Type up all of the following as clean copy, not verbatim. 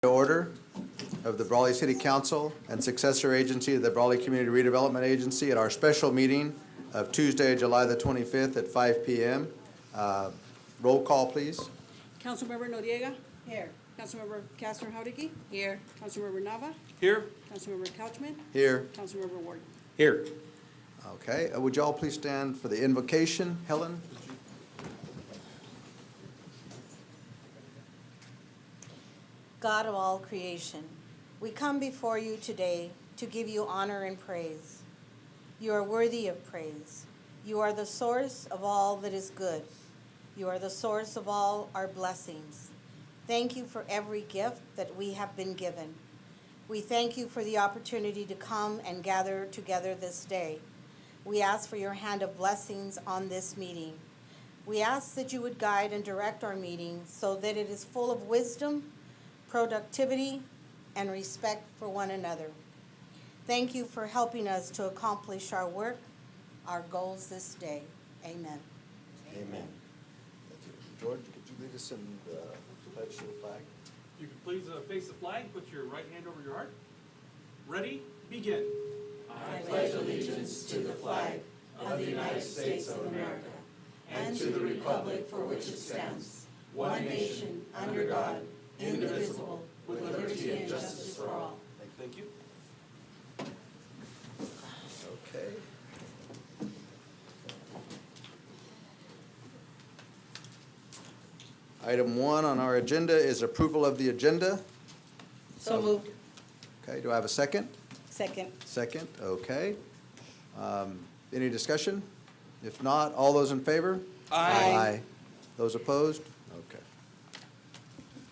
Order of the Brawley City Council and successor agency of the Brawley Community Redevelopment Agency at our special meeting of Tuesday, July the 25th at 5 p.m. Roll call, please. Councilmember Noriega. Here. Councilmember Castro Jauregui. Here. Councilmember Nava. Here. Councilmember Couchman. Here. Councilmember Ward. Here. Okay, would you all please stand for the invocation? Helen? God of all creation, we come before you today to give you honor and praise. You are worthy of praise. You are the source of all that is good. You are the source of all our blessings. Thank you for every gift that we have been given. We thank you for the opportunity to come and gather together this day. We ask for your hand of blessings on this meeting. We ask that you would guide and direct our meeting so that it is full of wisdom, productivity, and respect for one another. Thank you for helping us to accomplish our work, our goals this day. Amen. Amen. Thank you. George, could you lead us in the pledge to the flag? You can please face the flag, put your right hand over your heart. Ready, begin. I pledge allegiance to the flag of the United States of America and to the republic for which it stands, one nation, under God, indivisible, with liberty and justice for all. Thank you. Okay. Item 1 on our agenda is approval of the agenda. So moved. Okay, do I have a second? Second. Second, okay. Any discussion? If not, all those in favor? Aye. Those opposed? Okay.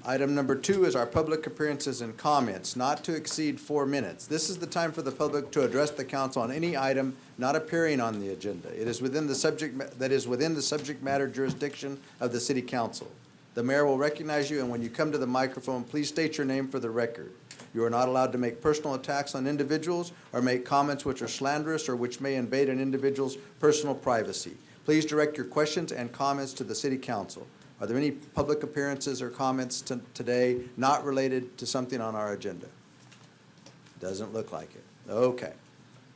Item number 2 is our public appearances and comments, not to exceed 4 minutes. This is the time for the public to address the council on any item not appearing on the agenda. It is within the subject matter jurisdiction of the city council. The mayor will recognize you, and when you come to the microphone, please state your name for the record. You are not allowed to make personal attacks on individuals or make comments which are slanderous or which may invade an individual's personal privacy. Please direct your questions and comments to the city council. Are there any public appearances or comments today not related to something on our agenda? Doesn't look like it. Okay.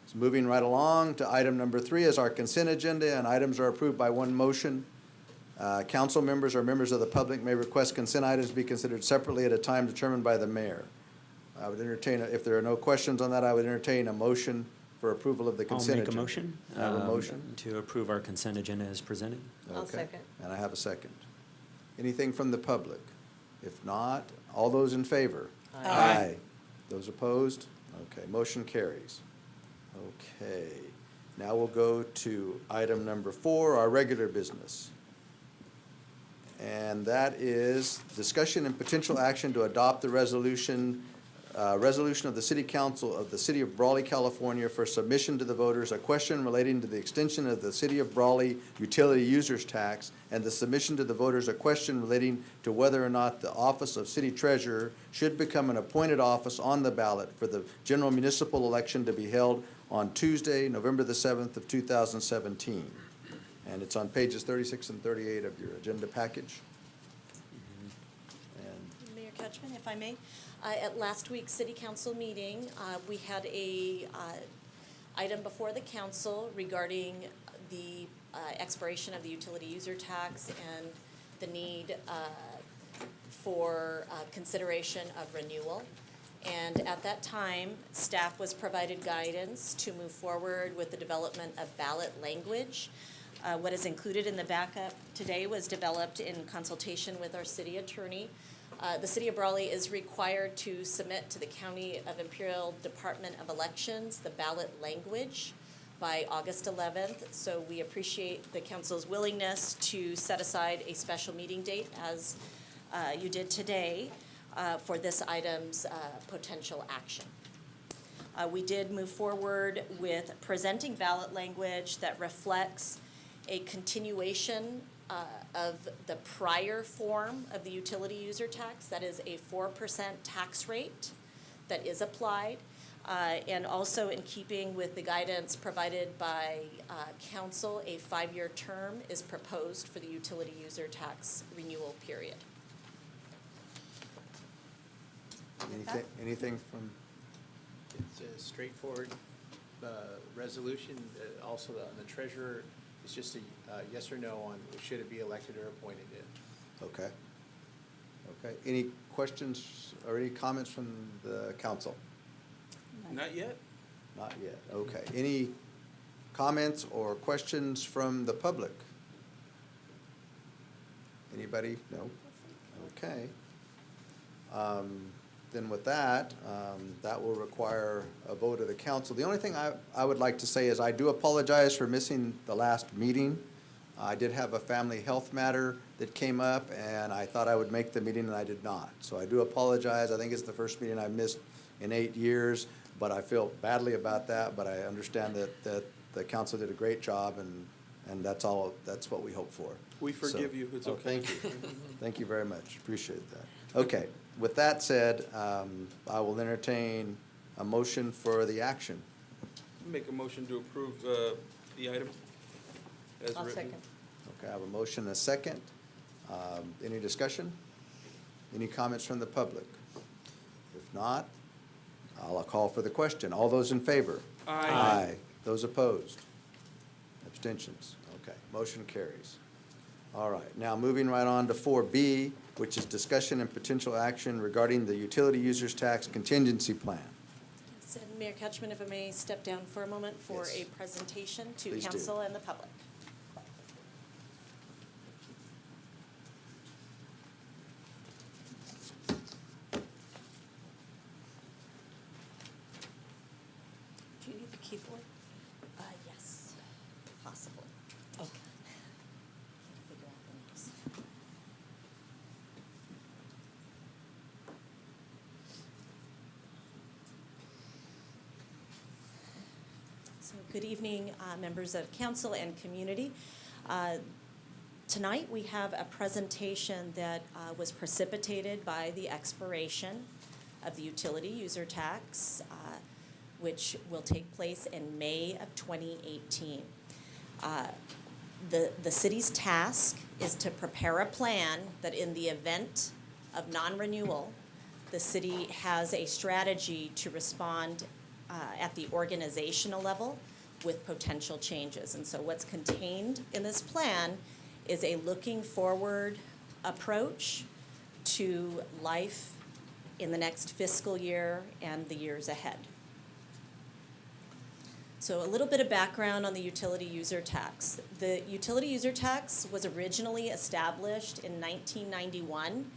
So moving right along to item number 3 is our consent agenda, and items are approved by one motion. Council members or members of the public may request consent items to be considered separately at a time determined by the mayor. I would entertain, if there are no questions on that, I would entertain a motion for approval of the consent agenda. I'll make a motion. I have a motion. To approve our consent agenda as presented. I'll Okay. second. And I have a second. Anything from the public? If not, all those in favor? Aye. Those opposed? Okay, motion carries. Okay, now we'll go to item number 4, our regular business. And that is discussion and potential action to adopt the resolution of the City Council of the City of Brawley, California for submission to the voters, a question relating to the extension of the City of Brawley utility users tax, and the submission to the voters, a question relating to whether or not the office of city treasurer should become an appointed office on the ballot for the general municipal election to be held on Tuesday, November the 7th of 2017. And it's on pages 36 and 38 of your agenda package. And Mayor Couchman, if I may, at last week's city council meeting, we had a item before the council regarding the expiration of the utility user tax and the need for consideration of renewal. And at that time, staff was provided guidance to move forward with the development of ballot language. What is included in the backup today was developed in consultation with our city attorney. The City of Brawley is required to submit to the County of Imperial Department of Elections the ballot language by August 11th. So we appreciate the council's willingness to set aside a special meeting date, as you did today, for this item's potential action. We did move forward with presenting ballot language that reflects a continuation of the prior form of the utility user tax. That is a 4% tax rate that is applied. And also in keeping with the guidance provided by council, a 5-year term is proposed for the utility user tax renewal period. Anything from, It's a straightforward resolution. Also, on the treasurer, it's just a yes or no on should it be elected or appointed. okay. Okay, any questions or any comments from the council? Not yet. Not yet, okay. Any comments or questions from the public? Anybody? No? Okay. Then with that, that will require a vote of the council. The only thing I would like to say is I do apologize for missing the last meeting. I did have a family health matter that came up, and I thought I would make the meeting, and I did not. So I do apologize. I think it's the first meeting I've missed in 8 years, but I feel badly about that. But I understand that the council did a great job, and that's what we hope for. We forgive So- you. It's oh, okay. Thank you. Thank you very much. Appreciate that. Okay, with that said, I will entertain a motion for the action. Make a motion to approve the item as I'll written. second. Okay, I have a motion and a second. Any discussion? Any comments from the public? If not, I'll call for the question. All those in favor? Aye. Those opposed? Abstentions? Okay, motion carries. All right, now moving right on to 4B, which is discussion and potential action regarding the utility users tax contingency plan. So, Mayor Couchman, if I may step down for a moment for Yes. a presentation to Please do. council and the public. Do you need the keyboard? Yes, possibly. Okay. Figure out the names. So, good evening, members of council and community. Tonight, we have a presentation that was precipitated by the expiration of the utility user tax, which will take place in May of 2018. The city's task is to prepare a plan that in the event of non-renewal, the city has a strategy to respond at the organizational level with potential changes. And so what's contained in this plan is a looking forward approach to life in the next fiscal year and the years ahead. So a little bit of background on the utility user tax. The utility user tax was originally established in 1991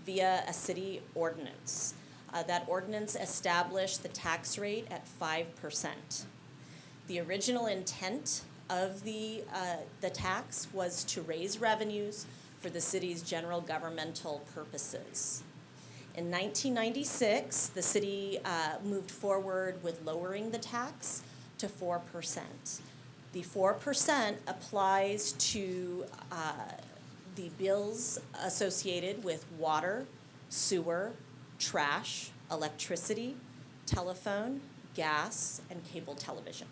via a city ordinance. That ordinance established the tax rate at 5%. The original intent of the tax was to raise revenues for the city's general governmental purposes. In 1996, the city moved forward with lowering the tax to 4%. The 4% applies to the bills associated with water, sewer, trash, electricity, telephone, gas, and cable television.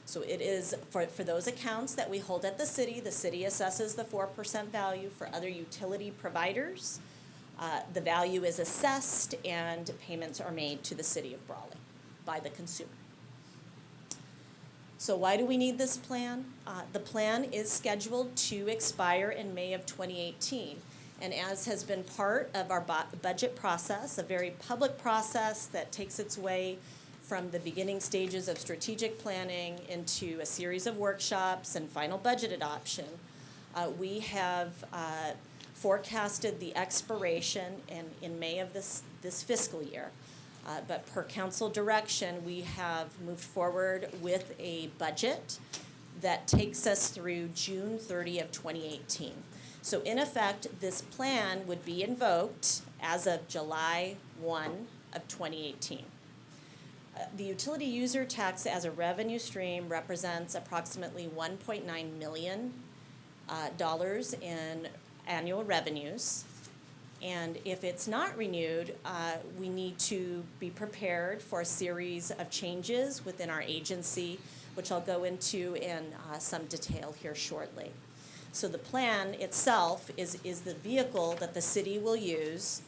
So it is, for those accounts that we hold at the city assesses the 4% value. For other utility providers, the value is assessed and payments are made to the city of Brawley by the consumer. So why do we need this plan? The plan is scheduled to expire in May of 2018. And as has been part of our budget process, a very public process that takes its way from the beginning stages of strategic planning into a series of workshops and final budget adoption, we have forecasted the expiration in May of this fiscal year. But per council direction, we have moved forward with a budget that takes us through June 30 of 2018. So in effect, this plan would be invoked as of July 1 of 2018. The utility user tax as a revenue stream represents approximately $1.9 million in annual revenues. And if it's not renewed, we need to be prepared for a series of changes within our agency, which I'll go into in some detail here shortly. So the plan itself is the vehicle that the city will use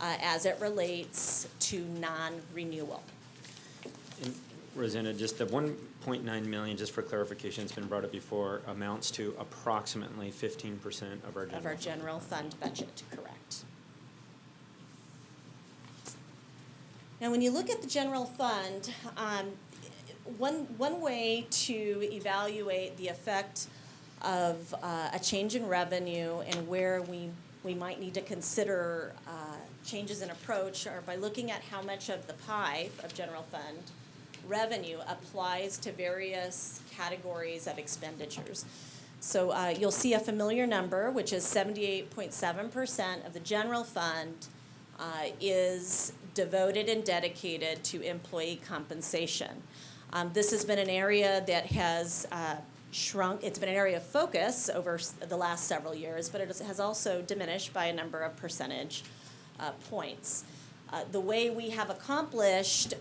as it relates to non-renewal. And Rosanna, just the 1.9 million, just for clarification, it's been brought up before, amounts to approximately 15% of our general. Of our fund. general fund budget, correct. Now, when you look at the general fund, one way to evaluate the effect of a change in revenue and where we might need to consider changes in approach are by looking at how much of the pie of general fund revenue applies to various categories of expenditures. So you'll see a familiar number, which is 78.7% of the general fund is devoted and dedicated to employee compensation. This has been an area that has shrunk. It's been an area of focus over the last several years, but it has also diminished by a number of percentage points. The way we have accomplished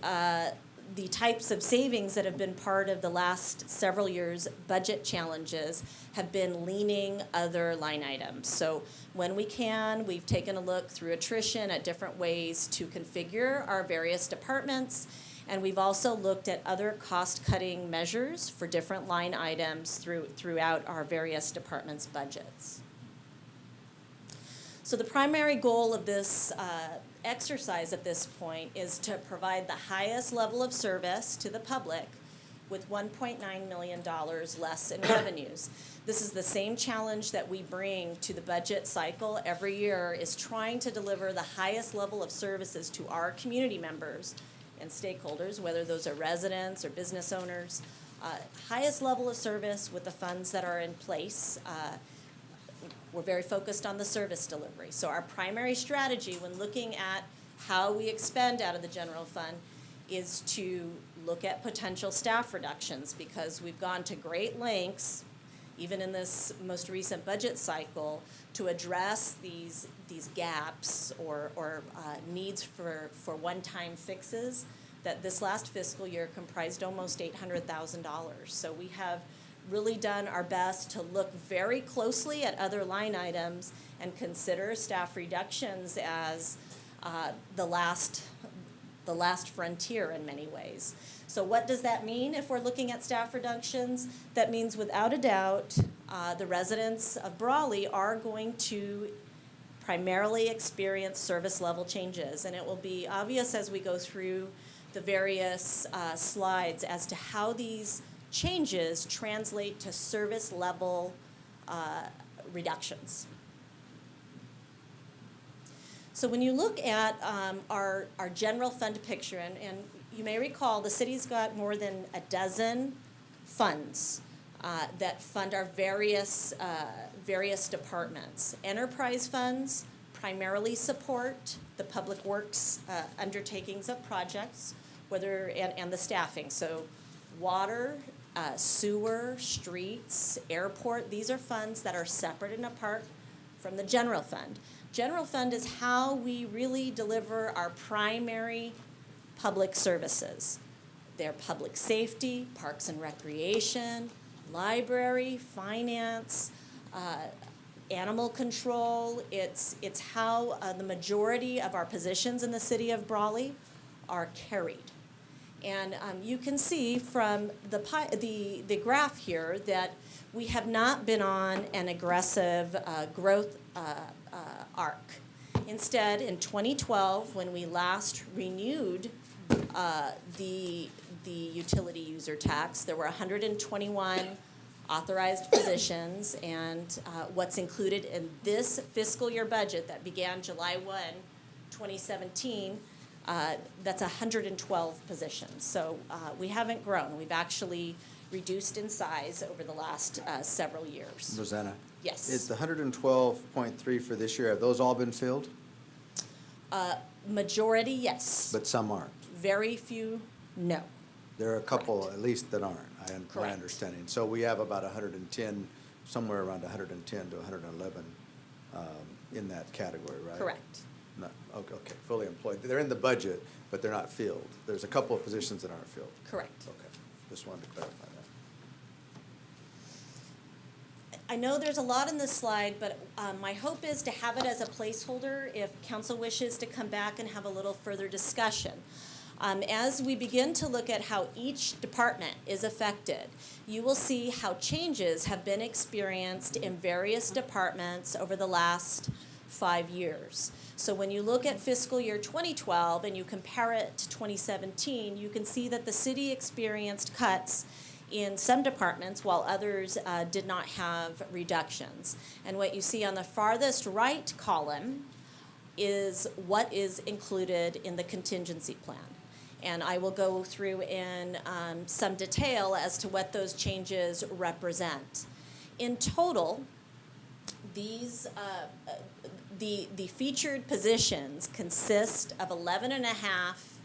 the types of savings that have been part of the last several years' budget challenges have been leaning other line items. So when we can, we've taken a look through attrition at different ways to configure our various departments, and we've also looked at other cost-cutting measures for different line items throughout our various departments' budgets. So the primary goal of this exercise at this point is to provide the highest level of service to the public with $1.9 million less in revenues. This is the same challenge that we bring to the budget cycle every year, is trying to deliver the highest level of services to our community members and stakeholders, whether those are residents or business owners, highest level of service with the funds that are in place. We're very focused on the service delivery. So our primary strategy when looking at how we expend out of the general fund is to look at potential staff reductions, because we've gone to great lengths, even in this most recent budget cycle, to address these gaps or needs for one-time fixes that this last fiscal year comprised almost $800,000. So we have really done our best to look very closely at other line items and consider staff reductions as the last frontier in many ways. So what does that mean if we're looking at staff reductions? That means without a doubt the residents of Brawley are going to primarily experience service level changes, and it will be obvious as we go through the various slides as to how these changes translate to service level reductions. So when you look at our general fund picture, and you may recall the city's got more than a dozen funds that fund our various departments. Enterprise funds primarily support the public works undertakings of projects, and the staffing. So water, sewer, streets, airport, these are funds that are separate and apart from the general fund. General fund is how we really deliver our primary public services. They're public safety, parks and recreation, library, finance, animal control. It's how the majority of our positions in the city of Brawley are carried. And you can see from the graph here that we have not been on an aggressive growth arc. Instead, in 2012, when we last renewed the utility user tax, there were 121 authorized positions, and what's included in this fiscal year budget that began July 1, 2017, that's 112 positions. So we haven't grown. We've actually reduced in size over the last several years. Rosanna? Yes. Is the 112.3 for this year, have those all been filled? Majority, yes. But some aren't? Very few, no. There are a couple at least that aren't, my Correct. understanding. So we have about 110, somewhere around 110 to 111 in that category, right? Correct. No, okay, fully employed. They're in the budget, but they're not filled. There's a couple of positions that aren't filled. Correct. Okay, just wanted to clarify that. I know there's a lot in this slide, but my hope is to have it as a placeholder if council wishes to come back and have a little further discussion. As we begin to look at how each department is affected, you will see how changes have been experienced in various departments over the last 5 years. So when you look at fiscal year 2012 and you compare it to 2017, you can see that the city experienced cuts in some departments while others did not have reductions. And what you see on the farthest right column is what is included in the contingency plan. And I will go through in some detail as to what those changes represent. In total, these the featured positions consist of 11 and a half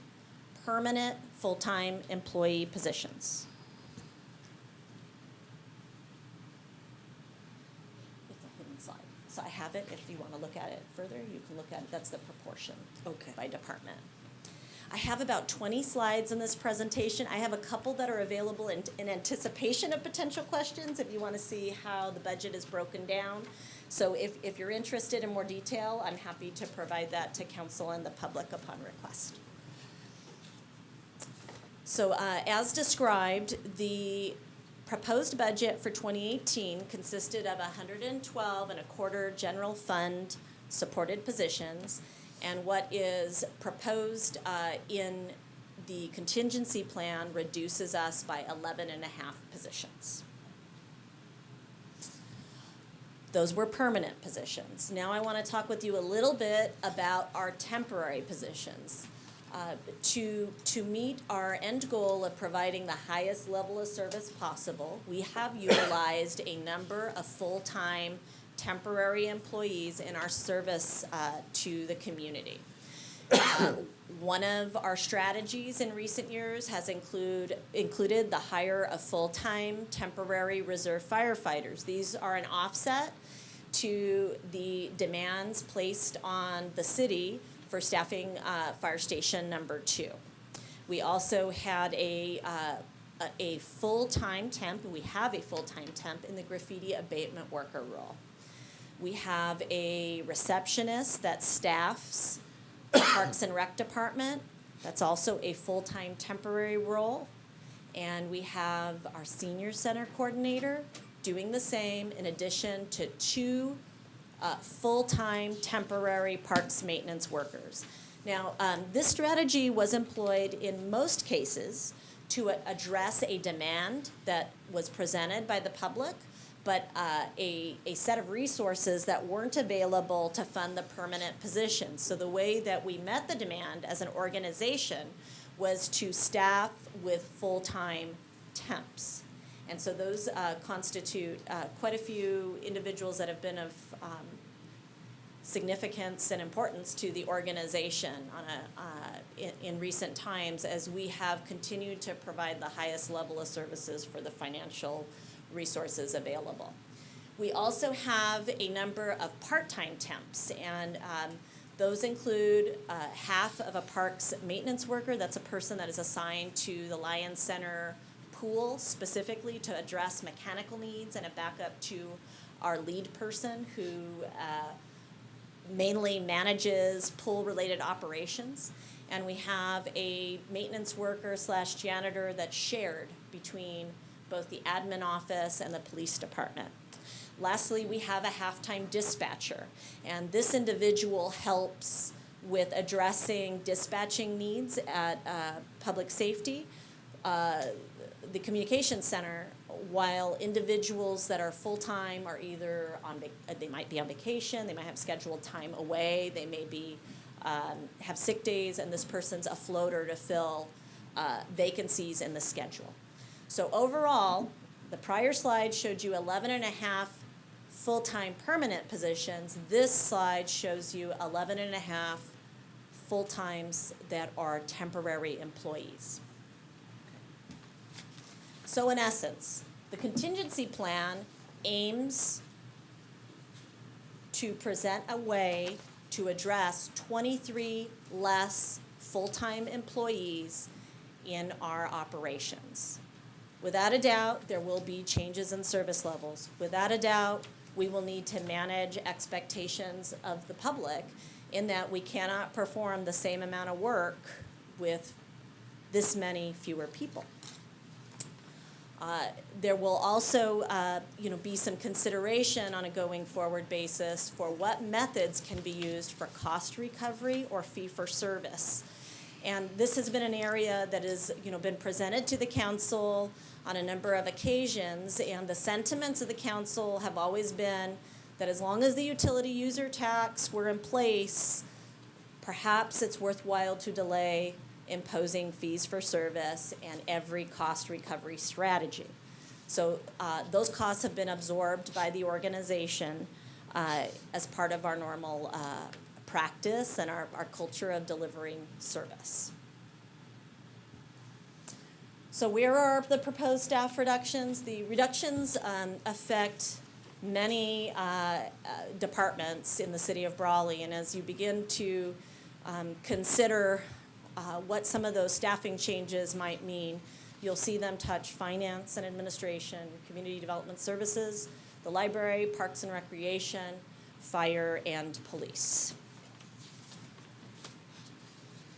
permanent full-time employee positions. It's a hidden slide. So I have it. If you want to look at it further, you can look at it. That's the proportion by department. I have about 20 slides in this presentation. I have a couple that are available in anticipation of potential questions if you want to see how the budget is broken down. So if you're interested in more detail, I'm happy to provide that to council and the public upon request. So as described, the proposed budget for 2018 consisted of 112.25 general fund supported positions, and what is proposed in the contingency plan reduces us by 11 and a half positions. Those were permanent positions. Now I want to talk with you a little bit about our temporary positions. To meet our end goal of providing the highest level of service possible, we have utilized a number of full-time temporary employees in our service to the community. One of our strategies in recent years has included the hire of full-time temporary reserve firefighters. These are an offset to the demands placed on the city for staffing fire station number 2. We also had a full-time temp, and we have a full-time temp in the graffiti abatement worker role. We have a receptionist that staffs the Parks and Rec Department. That's also a full-time temporary role. And we have our senior center coordinator doing the same in addition to 2 full-time temporary parks maintenance workers. Now, this strategy was employed in most cases to address a demand that was presented by the public, but a set of resources that weren't available to fund the permanent positions. So the way that we met the demand as an organization was to staff with full-time temps. And so those constitute quite a few individuals that have been of significance and importance to the organization in recent times, as we have continued to provide the highest level of services for the financial resources available. We also have a number of part-time temps, and those include half of a parks maintenance worker. That's a person that is assigned to the Lions Center pool specifically to address mechanical needs, and a backup to our lead person who mainly manages pool-related operations. And we have a maintenance worker / janitor that's shared between both the admin office and the police department. Lastly, we have a half-time dispatcher, and this individual helps with addressing dispatching needs at public safety, the communications center, while individuals that are full-time are either they might be on vacation, they might have scheduled time away, they may be have sick days, and this person's a floater to fill vacancies in the schedule. So overall, the prior slide showed you 11 and a half full-time permanent positions. This slide shows you 11 and a half full-times that are temporary employees. So in essence, the contingency plan aims to present a way to address 23 less full-time employees in our operations. Without a doubt, there will be changes in service levels. Without a doubt, we will need to manage expectations of the public in that we cannot perform the same amount of work with this many fewer people. There will also, be some consideration on a going forward basis for what methods can be used for cost recovery or fee for service. And this has been an area that has, been presented to the council on a number of occasions, and the sentiments of the council have always been that as long as the utility user tax were in place, perhaps it's worthwhile to delay imposing fees for service and every cost recovery strategy. So those costs have been absorbed by the organization as part of our normal practice and our culture of delivering service. So where are the proposed staff reductions? The reductions affect many departments in the city of Brawley, and as you begin to consider what some of those staffing changes might mean, you'll see them touch finance and administration, community development services, the library, parks and recreation, fire, and police.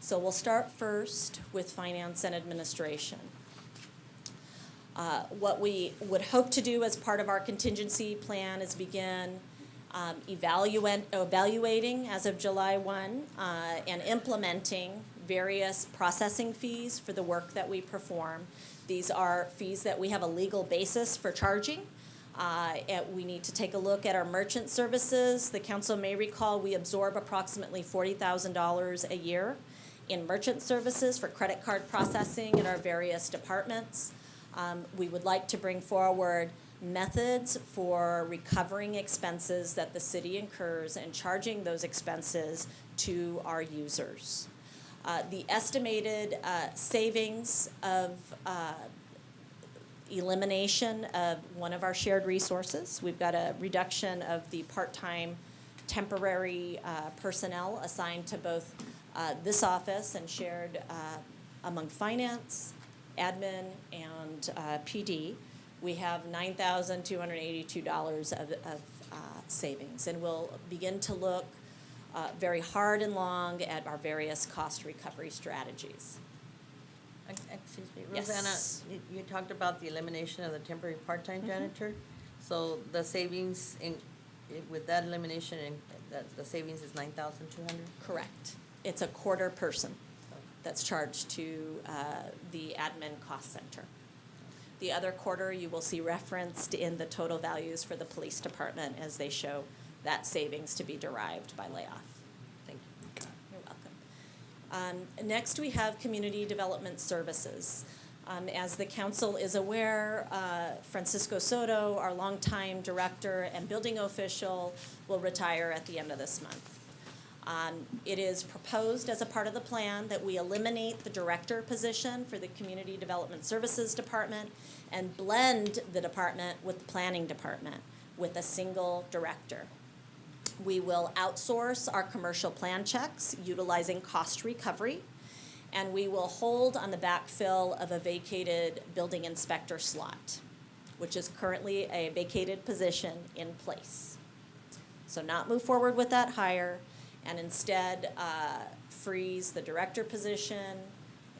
So we'll start first with finance and administration. What we would hope to do as part of our contingency plan is begin evaluating as of July 1 and implementing various processing fees for the work that we perform. These are fees that we have a legal basis for charging. We need to take a look at our merchant services. The council may recall we absorb approximately $40,000 a year in merchant services for credit card processing in our various departments. We would like to bring forward methods for recovering expenses that the city incurs and charging those expenses to our users. The estimated savings of elimination of one of our shared resources. We've got a reduction of the part-time temporary personnel assigned to both this office and shared among finance, admin, and PD. We have $9,282 of savings, and we'll begin to look very hard and long at our various cost recovery strategies. Excuse me, Yes. Rosanna, you talked about the elimination of the temporary part-time janitor. So the savings with that elimination, the savings is 9,200? Correct. It's a quarter person that's charged to the admin cost center. The other quarter you will see referenced in the total values for the police department as they show that savings to be derived by layoff. Thank you. You're welcome. Next, we have community development services. As the council is aware, Francisco Soto, our longtime director and building official, will retire at the end of this month. It is proposed as a part of the plan that we eliminate the director position for the Community Development Services Department and blend the department with the planning department with a single director. We will outsource our commercial plan checks utilizing cost recovery, and we will hold on the backfill of a vacated building inspector slot, which is currently a vacated position in place. So not move forward with that hire, and instead freeze the director position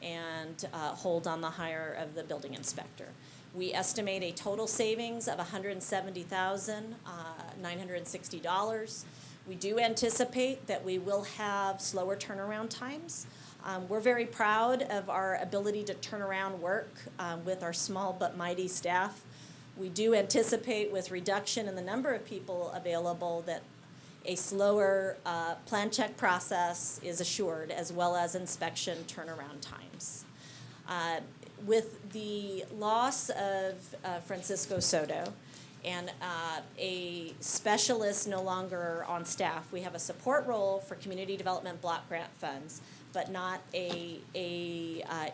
and hold on the hire of the building inspector. We estimate a total savings of $170,960. We do anticipate that we will have slower turnaround times. We're very proud of our ability to turn around work with our small but mighty staff. We do anticipate with reduction in the number of people available that a slower plan check process is assured, as well as inspection turnaround times. With the loss of Francisco Soto and a specialist no longer on staff, we have a support role for community development block grant funds, but not a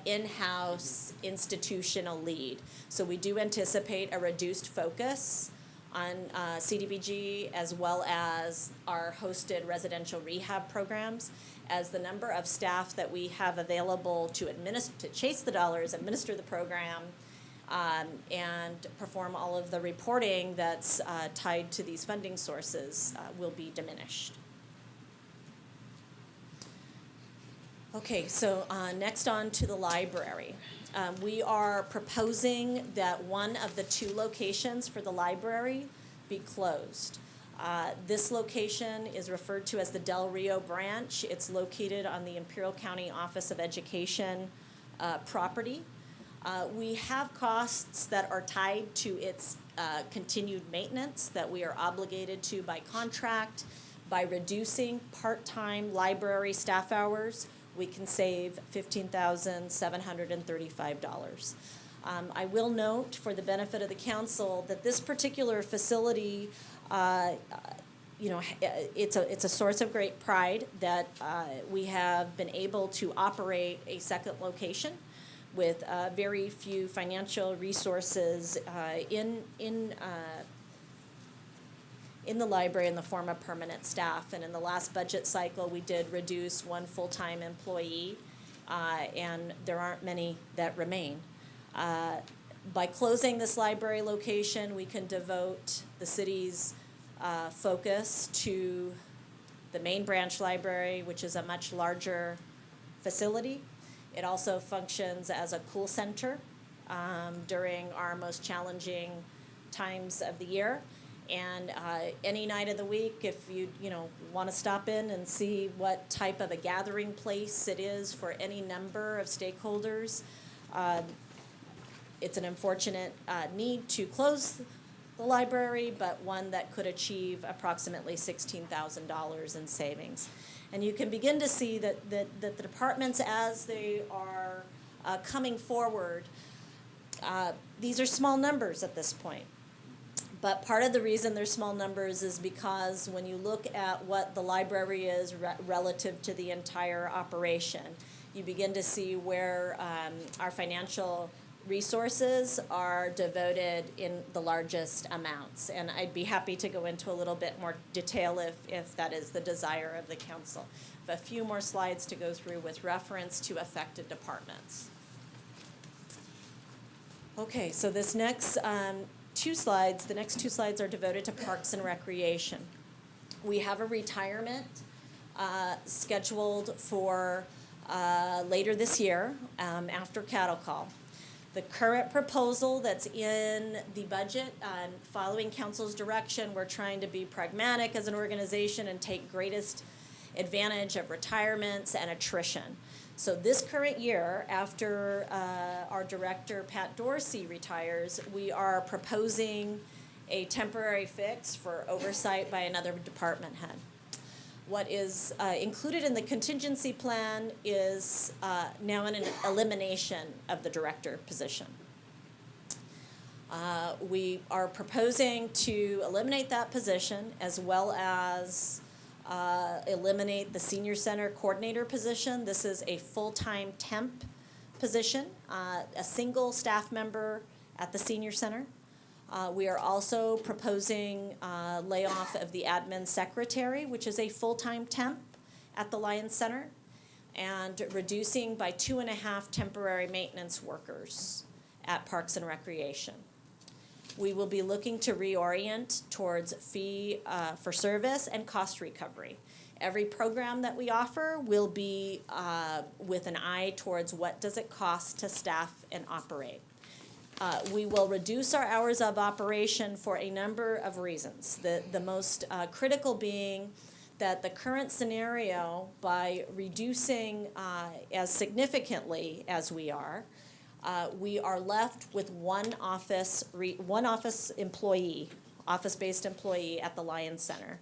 in-house institutional lead. So we do anticipate a reduced focus on CDBG, as well as our hosted residential rehab programs, as the number of staff that we have available to chase the dollars, administer the program, and perform all of the reporting that's tied to these funding sources will be diminished. Okay, so next on to the library. We are proposing that one of the two locations for the library be closed. This location is referred to as the Del Rio branch. It's located on the Imperial County Office of Education property. We have costs that are tied to its continued maintenance that we are obligated to by contract. By reducing part-time library staff hours, we can save $15,735. I will note, for the benefit of the council, that this particular facility, it's a source of great pride that we have been able to operate a second location with very few financial resources in the library in the form of permanent staff. And in the last budget cycle, we did reduce one full-time employee, and there aren't many that remain. By closing this library location, we can devote the city's focus to the main branch library, which is a much larger facility. It also functions as a cool center during our most challenging times of the year. And any night of the week, if you want to stop in and see what type of a gathering place it is for any number of stakeholders, it's an unfortunate need to close the library, but one that could achieve approximately $16,000 in savings. And you can begin to see that the departments, as they are coming forward, these are small numbers at this point. But part of the reason they're small numbers is because when you look at what the library is relative to the entire operation, you begin to see where our financial resources are devoted in the largest amounts. And I'd be happy to go into a little bit more detail if that is the desire of the council. A few more slides to go through with reference to affected departments. Okay, so this next the next two slides are devoted to Parks and Recreation. We have a retirement scheduled for later this year after cattle call. The current proposal that's in the budget, following council's direction, we're trying to be pragmatic as an organization and take greatest advantage of retirements and attrition. So this current year, after our director, Pat Dorsey, retires, we are proposing a temporary fix for oversight by another department head. What is included in the contingency plan is now an elimination of the director position. We are proposing to eliminate that position, as well as eliminate the senior center coordinator position. This is a full-time temp position, a single staff member at the senior center. We are also proposing layoff of the admin secretary, which is a full-time temp at the Lions Center, and reducing by 2.5 temporary maintenance workers at Parks and Recreation. We will be looking to reorient towards fee for service and cost recovery. Every program that we offer will be with an eye towards what does it cost to staff and operate. We will reduce our hours of operation for a number of reasons. The most critical being that the current scenario, by reducing as significantly as we are left with one office-based employee at the Lions Center.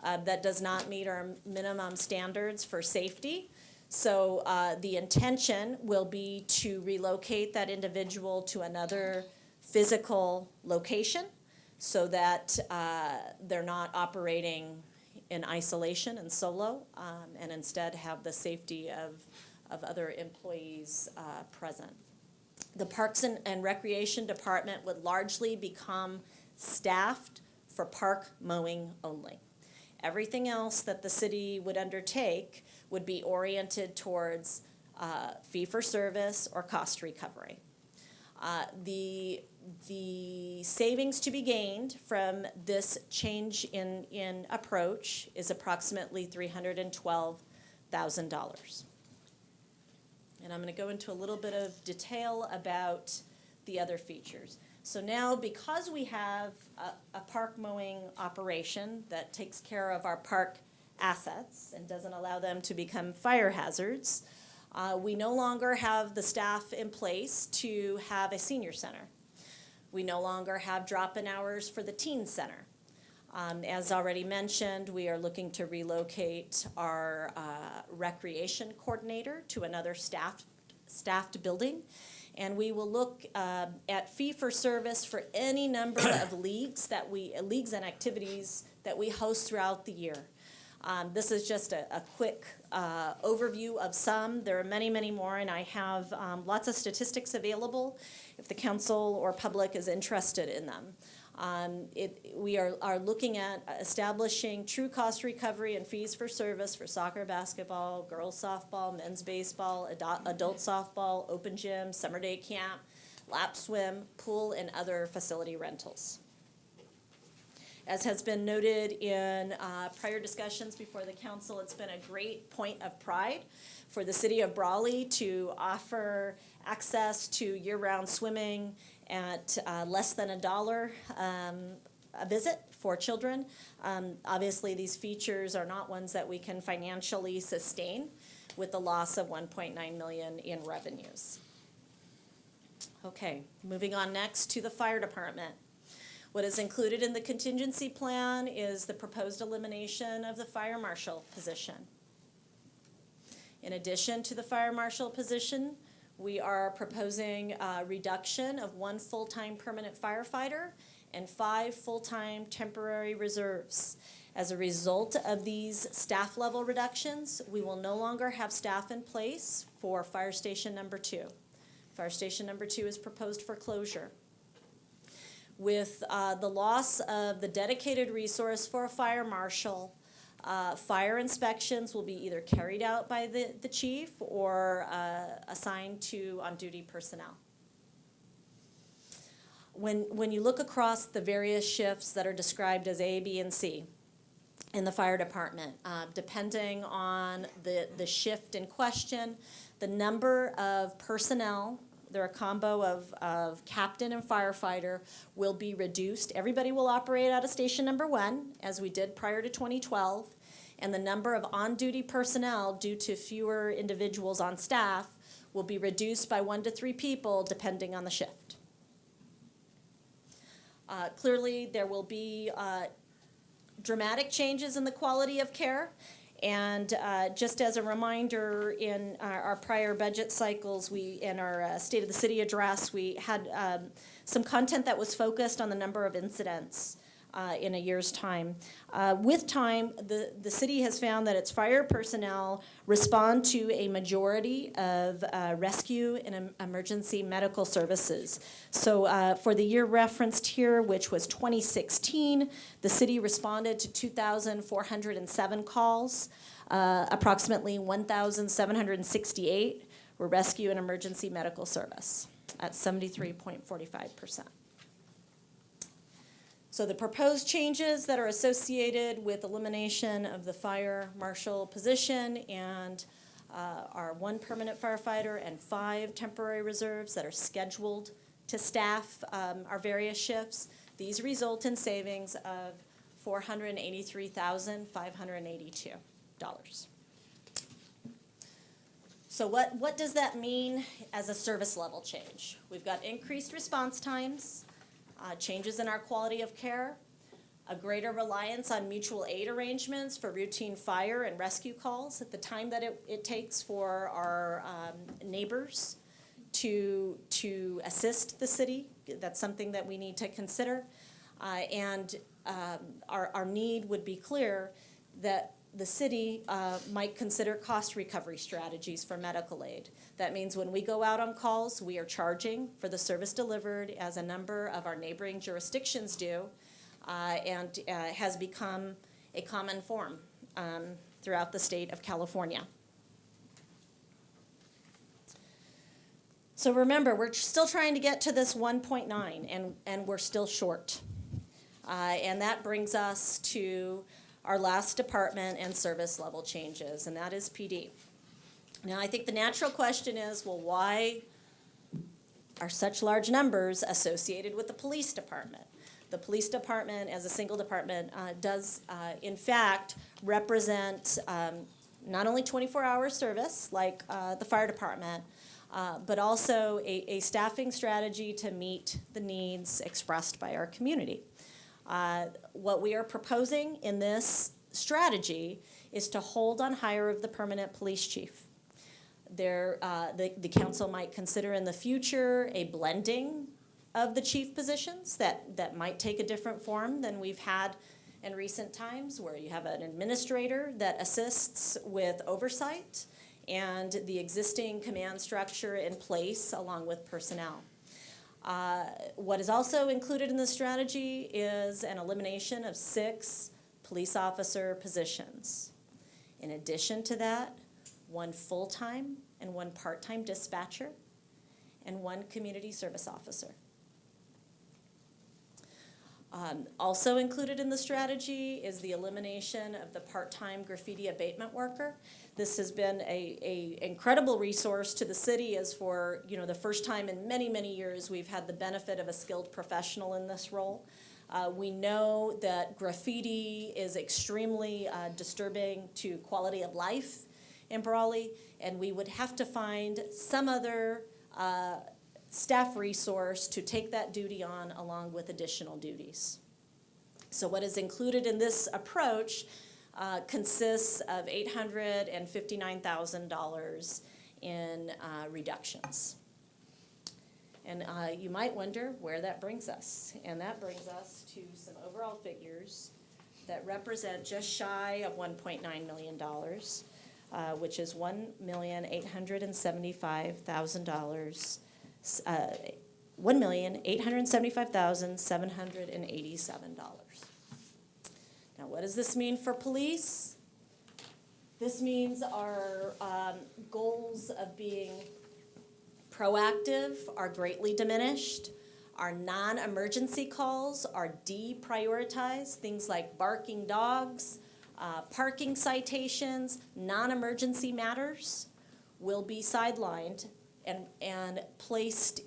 That does not meet our minimum standards for safety. So the intention will be to relocate that individual to another physical location so that they're not operating in isolation and solo, and instead have the safety of other employees present. The Parks and Recreation Department would largely become staffed for park mowing only. Everything else that the city would undertake would be oriented towards fee-for-service or cost recovery. The savings to be gained from this change in approach is approximately $312,000. And I'm going to go into a little bit of detail about the other features. So now, because we have a park mowing operation that takes care of our park assets and doesn't allow them to become fire hazards, we no longer have the staff in place to have a senior center. We no longer have drop-in hours for the teen center. As already mentioned, we are looking to relocate our recreation coordinator to another staffed building. And we will look at fee-for-service for any number of leagues and activities that we host throughout the year. This is just a quick overview of some. There are many, many more, and I have lots of statistics available if the council or public is interested in them. We are looking at establishing true cost recovery and fees for service for soccer, basketball, girls softball, men's baseball, adult softball, open gym, summer day camp, lap swim, pool, and other facility rentals. As has been noted in prior discussions before the council, it's been a great point of pride for the city of Brawley to offer access to year-round swimming at less than $1 a visit for children. Obviously, these features are not ones that we can financially sustain with the loss of $1.9 million in revenues. Okay, moving on next to the fire department. What is included in the contingency plan is the proposed elimination of the fire marshal position. In addition to the fire marshal position, we are proposing a reduction of 1 full-time permanent firefighter and 5 full-time temporary reserves. As a result of these staff level reductions, we will no longer have staff in place for Fire Station Number 2. Fire Station Number 2 is proposed for closure. With the loss of the dedicated resource for a fire marshal, fire inspections will be either carried out by the chief or assigned to on-duty personnel. When you look across the various shifts that are described as A, B, and C in the fire department, depending on the shift in question, the number of personnel, they're a combo of captain and firefighter, will be reduced. Everybody will operate out of station number 1, as we did prior to 2012, and the number of on-duty personnel, due to fewer individuals on staff, will be reduced by 1 to 3 people, depending on the shift. Clearly, there will be dramatic changes in the quality of care. And just as a reminder, in our prior budget cycles, in our State of the City address, we had some content that was focused on the number of incidents in a year's time. With time, the city has found that its fire personnel respond to a majority of rescue and emergency medical services. So for the year referenced here, which was 2016, the city responded to 2,407 calls. Approximately 1,768 were rescue and emergency medical service at 73.45%. So the proposed changes that are associated with elimination of the fire marshal position and our 1 permanent firefighter and 5 temporary reserves that are scheduled to staff our various shifts, these result in savings of $483,582. So what does that mean as a service level change? We've got increased response times, changes in our quality of care, a greater reliance on mutual aid arrangements for routine fire and rescue calls at the time that it takes for our neighbors to assist the city. That's something that we need to consider. And our need would be clear that the city might consider cost recovery strategies for medical aid. That means when we go out on calls, we are charging for the service delivered, as a number of our neighboring jurisdictions do, and has become a common form throughout the state of California. So remember, we're still trying to get to this 1.9, and we're still short. And that brings us to our last department and service level changes, and that is PD. Now, I think the natural question is, well, why are such large numbers associated with the police department? The police department, as a single department, does, in fact, represent not only 24-hour service, like the fire department, but also a staffing strategy to meet the needs expressed by our community. What we are proposing in this strategy is to hold on hire of the permanent police chief. The council might consider in the future a blending of the chief positions that might take a different form than we've had in recent times, where you have an administrator that assists with oversight and the existing command structure in place along with personnel. What is also included in the strategy is an elimination of 6 police officer positions. In addition to that, 1 full-time and 1 part-time dispatcher and 1 community service officer. Also included in the strategy is the elimination of the part-time graffiti abatement worker. This has been a incredible resource to the city, as for the first time in many, many years we've had the benefit of a skilled professional in this role. We know that graffiti is extremely disturbing to quality of life in Brawley, and we would have to find some other staff resource to take that duty on along with additional duties. So what is included in this approach consists of $859,000 in reductions. And you might wonder where that brings us. And that brings us to some overall figures that represent just shy of $1.9 million, which is $1,875,000. $1,875,787. Now, what does this mean for police? This means our goals of being proactive are greatly diminished. Our non-emergency calls are deprioritized. Things like barking dogs, parking citations, non-emergency matters will be sidelined and placed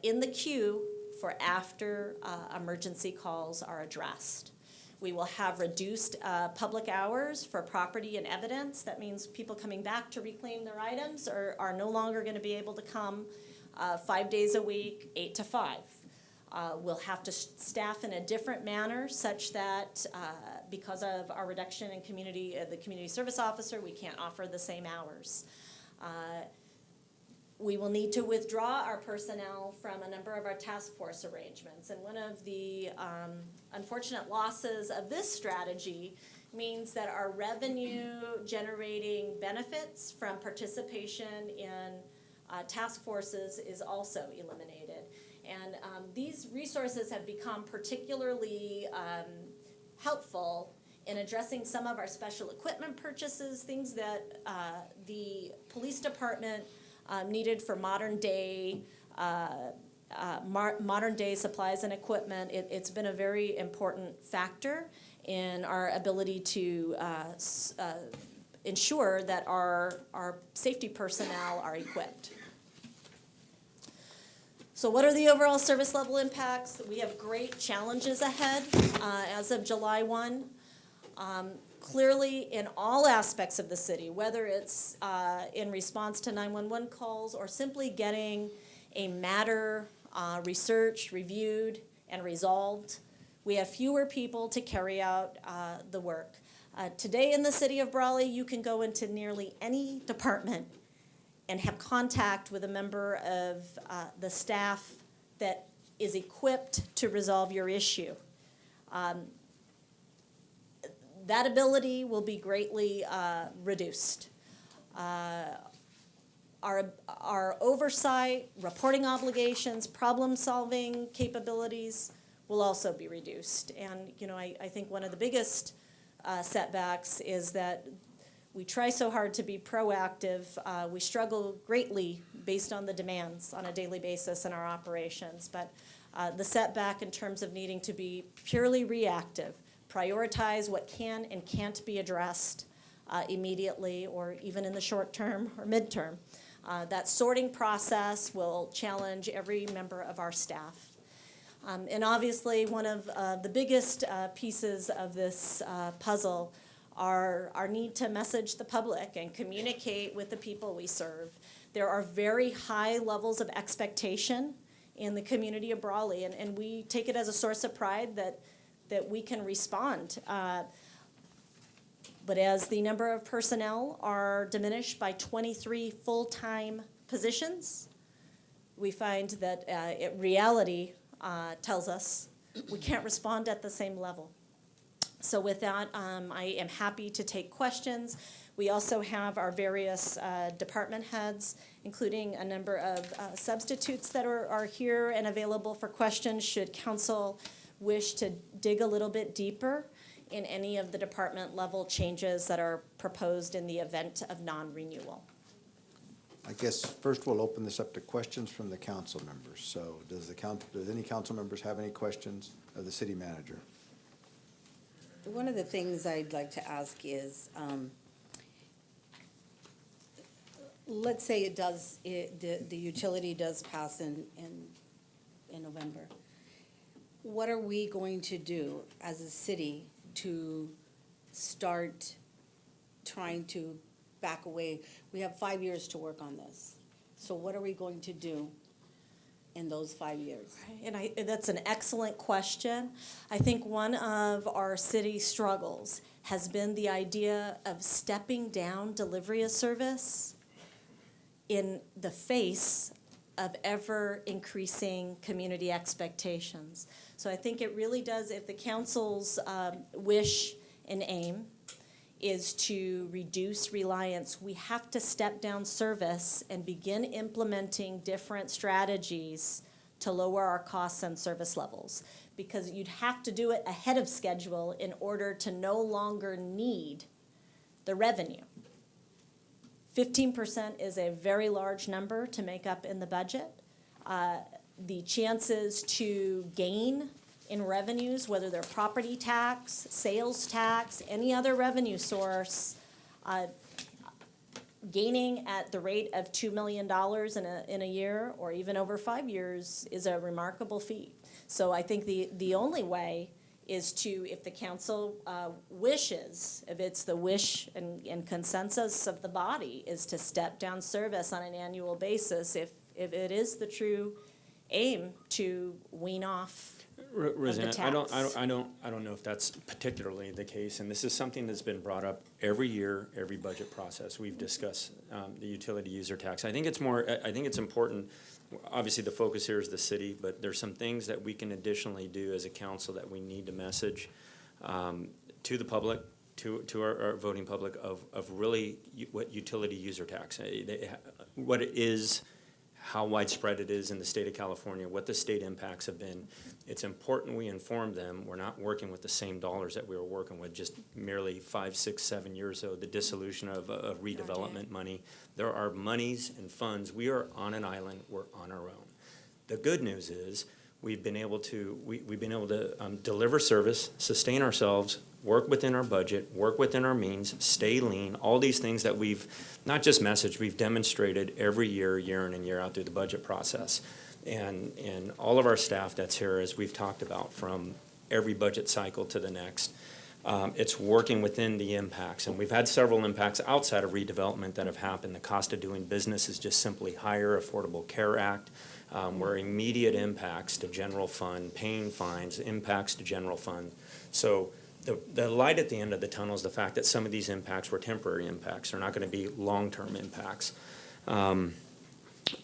in the queue for after emergency calls are addressed. We will have reduced public hours for property and evidence. That means people coming back to reclaim their items are no longer going to be able to come 5 days a week, 8 to 5. We'll have to staff in a different manner, such that because of our reduction in the community service officer, we can't offer the same hours. We will need to withdraw our personnel from a number of our task force arrangements. And one of the unfortunate losses of this strategy means that our revenue generating benefits from participation in task forces is also eliminated. And these resources have become particularly helpful in addressing some of our special equipment purchases, things that the police department needed for modern day supplies and equipment. It's been a very important factor in our ability to ensure that our safety personnel are equipped. So what are the overall service level impacts? We have great challenges ahead as of July 1. Clearly, in all aspects of the city, whether it's in response to 911 calls or simply getting a matter researched, reviewed, and resolved, we have fewer people to carry out the work. Today in the city of Brawley, you can go into nearly any department and have contact with a member of the staff that is equipped to resolve your issue. That ability will be greatly reduced. Our oversight, reporting obligations, problem-solving capabilities will also be reduced. And I think one of the biggest setbacks is that we try so hard to be proactive. We struggle greatly based on the demands on a daily basis in our operations. But the setback in terms of needing to be purely reactive, prioritize what can and can't be addressed immediately or even in the short term or midterm. That sorting process will challenge every member of our staff. And obviously, one of the biggest pieces of this puzzle are our need to message the public and communicate with the people we serve. There are very high levels of expectation in the community of Brawley, and we take it as a source of pride that we can respond. But as the number of personnel are diminished by 23 full-time positions, we find that reality tells us we can't respond at the same level. So with that, I am happy to take questions. We also have our various department heads, including a number of substitutes that are here and available for questions should council wish to dig a little bit deeper in any of the department level changes that are proposed in the event of non-renewal. I guess first we'll open this up to questions from the council members. So does any council members have any questions of the city manager? One of the things I'd like to ask is, let's say the utility does pass in November. What are we going to do as a city to start trying to back away? We have 5 years to work on this. So what are we going to do in those 5 years? And that's an excellent question. I think one of our city struggles has been the idea of stepping down delivery of service in the face of ever increasing community expectations. So I think it really does, if the council's wish and aim is to reduce reliance, we have to step down service and begin implementing different strategies to lower our costs and service levels. Because you'd have to do it ahead of schedule in order to no longer need the revenue. 15% is a very large number to make up in the budget. The chances to gain in revenues, whether they're property tax, sales tax, any other revenue source, gaining at the rate of $2 million in a year or even over 5 years is a remarkable feat. So I think the only way is to, if the council wishes, if it's the wish and consensus of the body, is to step down service on an annual basis if it is the true aim to wean off Rosanna, the I tax. don't know if that's particularly the case, and this is something that's been brought up every year, every budget process. We've discussed the utility user tax. I think it's important. Obviously, the focus here is the city, but there's some things that we can additionally do as a council that we need to message to the public, to our voting public of really what utility user tax, what it is, how widespread it is in the state of California, what the state impacts have been. It's important we inform them we're not working with the same dollars that we were working with just merely 5, 6, 7 years ago, the dissolution of redevelopment money. There are monies and funds. We are on an island. We're on our own. The good news is we've been able to deliver service, sustain ourselves, work within our budget, work within our means, stay lean, all these things that we've not just messaged, we've demonstrated every year in and year out through the budget process. And all of our staff that's here, as we've talked about, from every budget cycle to the next, it's working within the impacts. And we've had several impacts outside of redevelopment that have happened. The cost of doing business is just simply higher, Affordable Care Act, where immediate impacts to general fund, paying fines, impacts to general fund. So the light at the end of the tunnel is the fact that some of these impacts were temporary impacts. They're not going to be long-term impacts.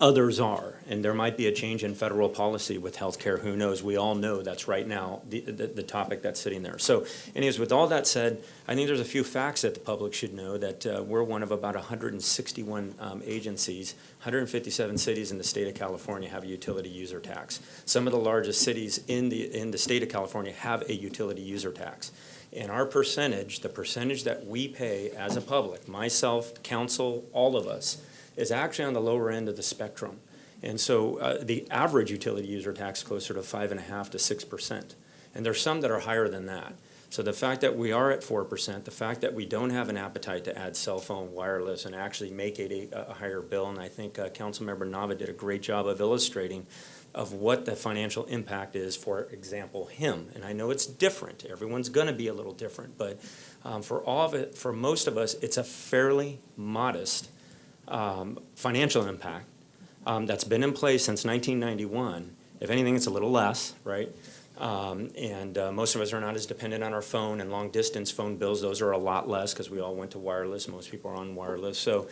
Others are, and there might be a change in federal policy with healthcare. Who knows? We all know that's right now the topic that's sitting there. So anyways, with all that said, I think there's a few facts that the public should know that we're one of about 161 agencies. 157 cities in the state of California have a utility user tax. Some of the largest cities in the state of California have a utility user tax. And our percentage, the percentage that we pay as a public, myself, council, all of us, is actually on the lower end of the spectrum. And so the average utility user tax is closer to 5.5% to 6%. And there's some that are higher than that. So the fact that we are at 4%, the fact that we don't have an appetite to add cell phone, wireless, and actually make it a higher bill, and I think Councilmember Nava did a great job of illustrating of what the financial impact is, for example, him. And I know it's different. Everyone's going to be a little different. But for all of it, for most of us, it's a fairly modest financial impact that's been in place since 1991. If anything, it's a little less, right? And most of us are not as dependent on our phone, and long-distance phone bills, those are a lot less because we all went to wireless. Most people are on wireless. So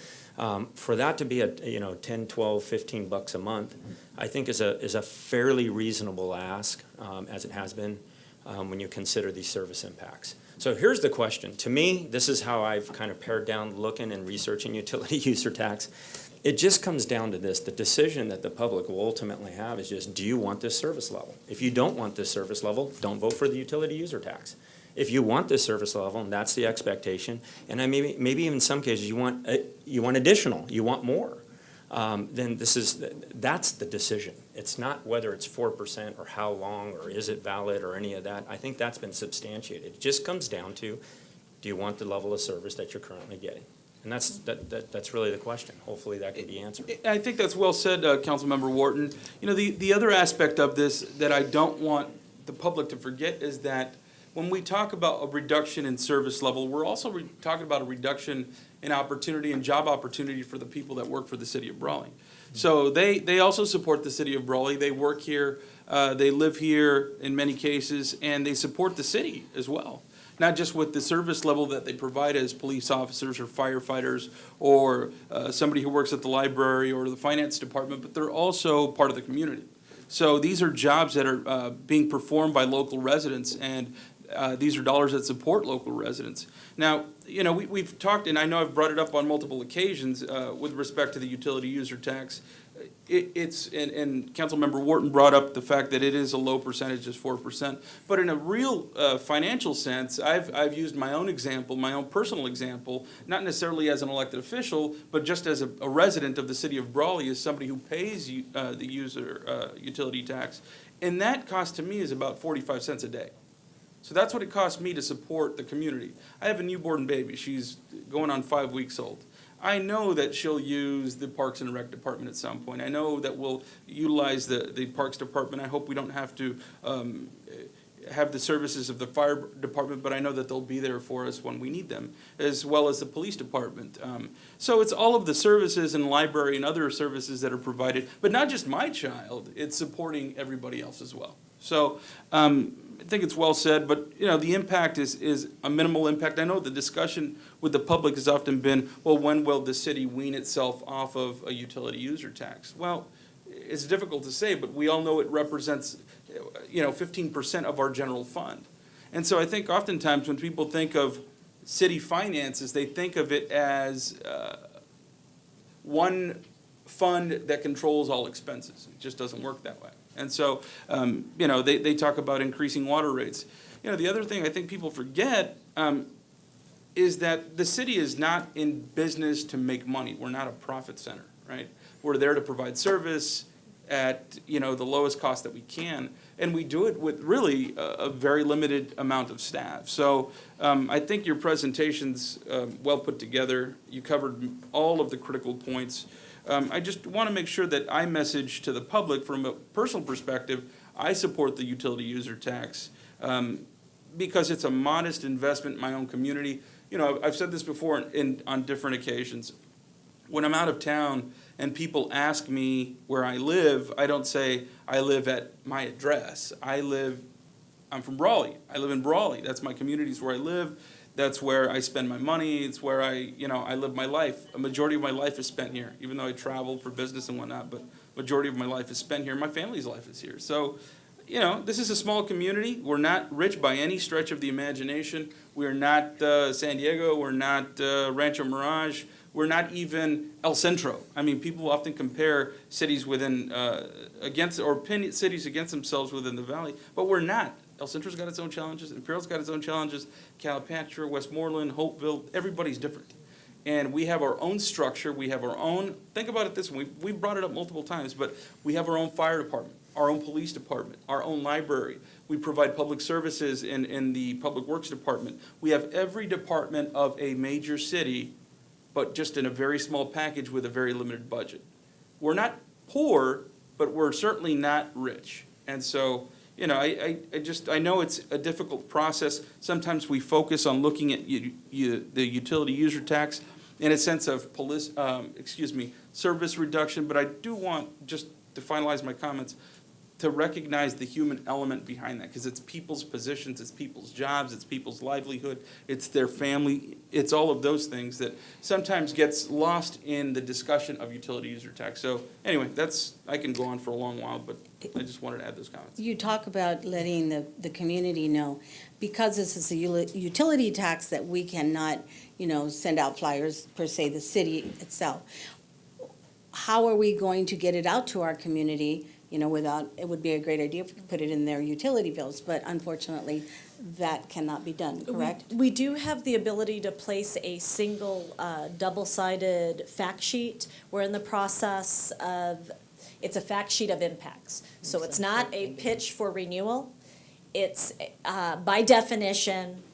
for that to be at, 10, 12, 15 bucks a month, I think is a fairly reasonable ask, as it has been, when you consider these service impacts. So here's the question. To me, this is how I've kind of pared down looking and researching utility user tax. It just comes down to this. The decision that the public will ultimately have is just, do you want this service level? If you don't want this service level, don't vote for the utility user tax. If you want this service level, and that's the expectation, and maybe even in some cases you want additional, you want more, then that's the decision. It's not whether it's 4% or how long or is it valid or any of that. I think that's been substantiated. It just comes down to, do you want the level of service that you're currently getting? And that's really the question. Hopefully that can be answered. I think that's well said, Councilmember Wharton. The other aspect of this that I don't want the public to forget is that when we talk about a reduction in service level, we're also talking about a reduction in opportunity and job opportunity for the people that work for the city of Brawley. So they also support the city of Brawley. They work here, they live here in many cases, and they support the city as well. Not just with the service level that they provide as police officers or firefighters or somebody who works at the library or the finance department, but they're also part of the community. So these are jobs that are being performed by local residents, and these are dollars that support local residents. Now, we've talked, and I know I've brought it up on multiple occasions with respect to the utility user tax. And Councilmember Wharton brought up the fact that it is a low percentage, just 4%. But in a real financial sense, I've used my own example, my own personal example, not necessarily as an elected official, but just as a resident of the city of Brawley, as somebody who pays the user utility tax. And that cost to me is about 45 cents a day. So that's what it costs me to support the community. I have a newborn baby. She's going on 5 weeks old. I know that she'll use the Parks and Rec Department at some point. I know that we'll utilize the Parks Department. I hope we don't have to have the services of the Fire Department, but I know that they'll be there for us when we need them, as well as the Police Department. So it's all of the services and library and other services that are provided, but not just my child, it's supporting everybody else as well. So I think it's well said, but the impact is a minimal impact. I know the discussion with the public has often been, well, when will the city wean itself off of a utility user tax? Well, it's difficult to say, but we all know it represents 15% of our general fund. And so I think oftentimes when people think of city finances, they think of it as one fund that controls all expenses. It just doesn't work that way. And so, they talk about increasing water rates. The other thing I think people forget is that the city is not in business to make money. We're not a profit center, right? We're there to provide service at, the lowest cost that we can. And we do it with really a very limited amount of staff. So I think your presentation's well put together. You covered all of the critical points. I just want to make sure that I message to the public from a personal perspective, I support the utility user tax because it's a modest investment in my own community. I've said this before on different occasions. When I'm out of town and people ask me where I live, I don't say I live at my address. I'm from Brawley. I live in Brawley. That's my community, is where I live. That's where I spend my money. It's where I live my life. A majority of my life is spent here, even though I travel for business and whatnot, but majority of my life is spent here. My family's life is here. So, this is a small community. We're not rich by any stretch of the imagination. We're not San Diego. We're not Rancho Mirage. We're not even El Centro. I mean, people often compare cities cities against themselves within the valley, but we're not El Centro's got its own challenges, Imperial's got its own challenges, Calipatria, Westmoreland, Hopeville, everybody's different. And we have our own structure, we have our own, think about it this way, we've brought it up multiple times, but we have our own fire department, our own police department, our own library. We provide public services in the Public Works Department. We have every department of a major city, but just in a very small package with a very limited budget. We're not poor, but we're certainly not rich. And so, you know, I know it's a difficult process. Sometimes we focus on looking at the utility user tax in a sense of service reduction, but I do want, just to finalize my comments, to recognize the human element behind that, because it's people's positions, it's people's jobs, it's people's livelihood, it's their family, it's all of those things that sometimes gets lost in the discussion of utility user tax. So anyway, I can go on for a long while, but I just wanted to add those comments. You talk about letting the community know, because this is a utility tax that we cannot, send out flyers per se, the city itself. How are we going to get it out to our community, without, it would be a great idea if we could put it in their utility bills, but unfortunately, that cannot be done, correct? We do have the ability to place a single, double-sided fact sheet. We're in the process of, it's a fact sheet of impacts. So it's not a pitch for renewal. It's, by definition,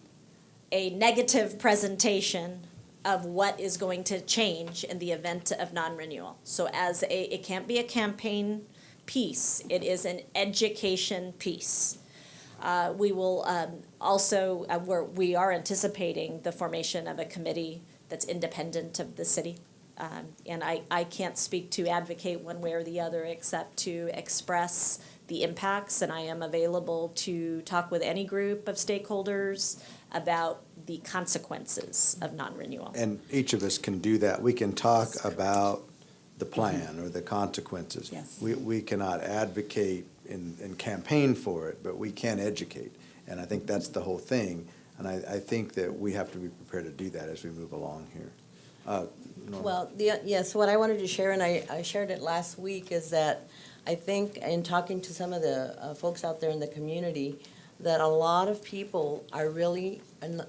a negative presentation of what is going to change in the event of non-renewal. So it can't be a campaign piece, it is an education piece. We will also, we are anticipating the formation of a committee that's independent of the city. And I can't speak to advocate one way or the other except to express the impacts, and I am available to talk with any group of stakeholders about the consequences of non-renewal. And each of us can do that. We can talk about the plan or the consequences. Yes. We cannot advocate and campaign for it, but we can educate. And I think that's the whole thing. And I think that we have to be prepared to do that as we move along here. Norma? Well, yes, what I wanted to share, and I shared it last week, is that I think in talking to some of the folks out there in the community, that a lot of people are really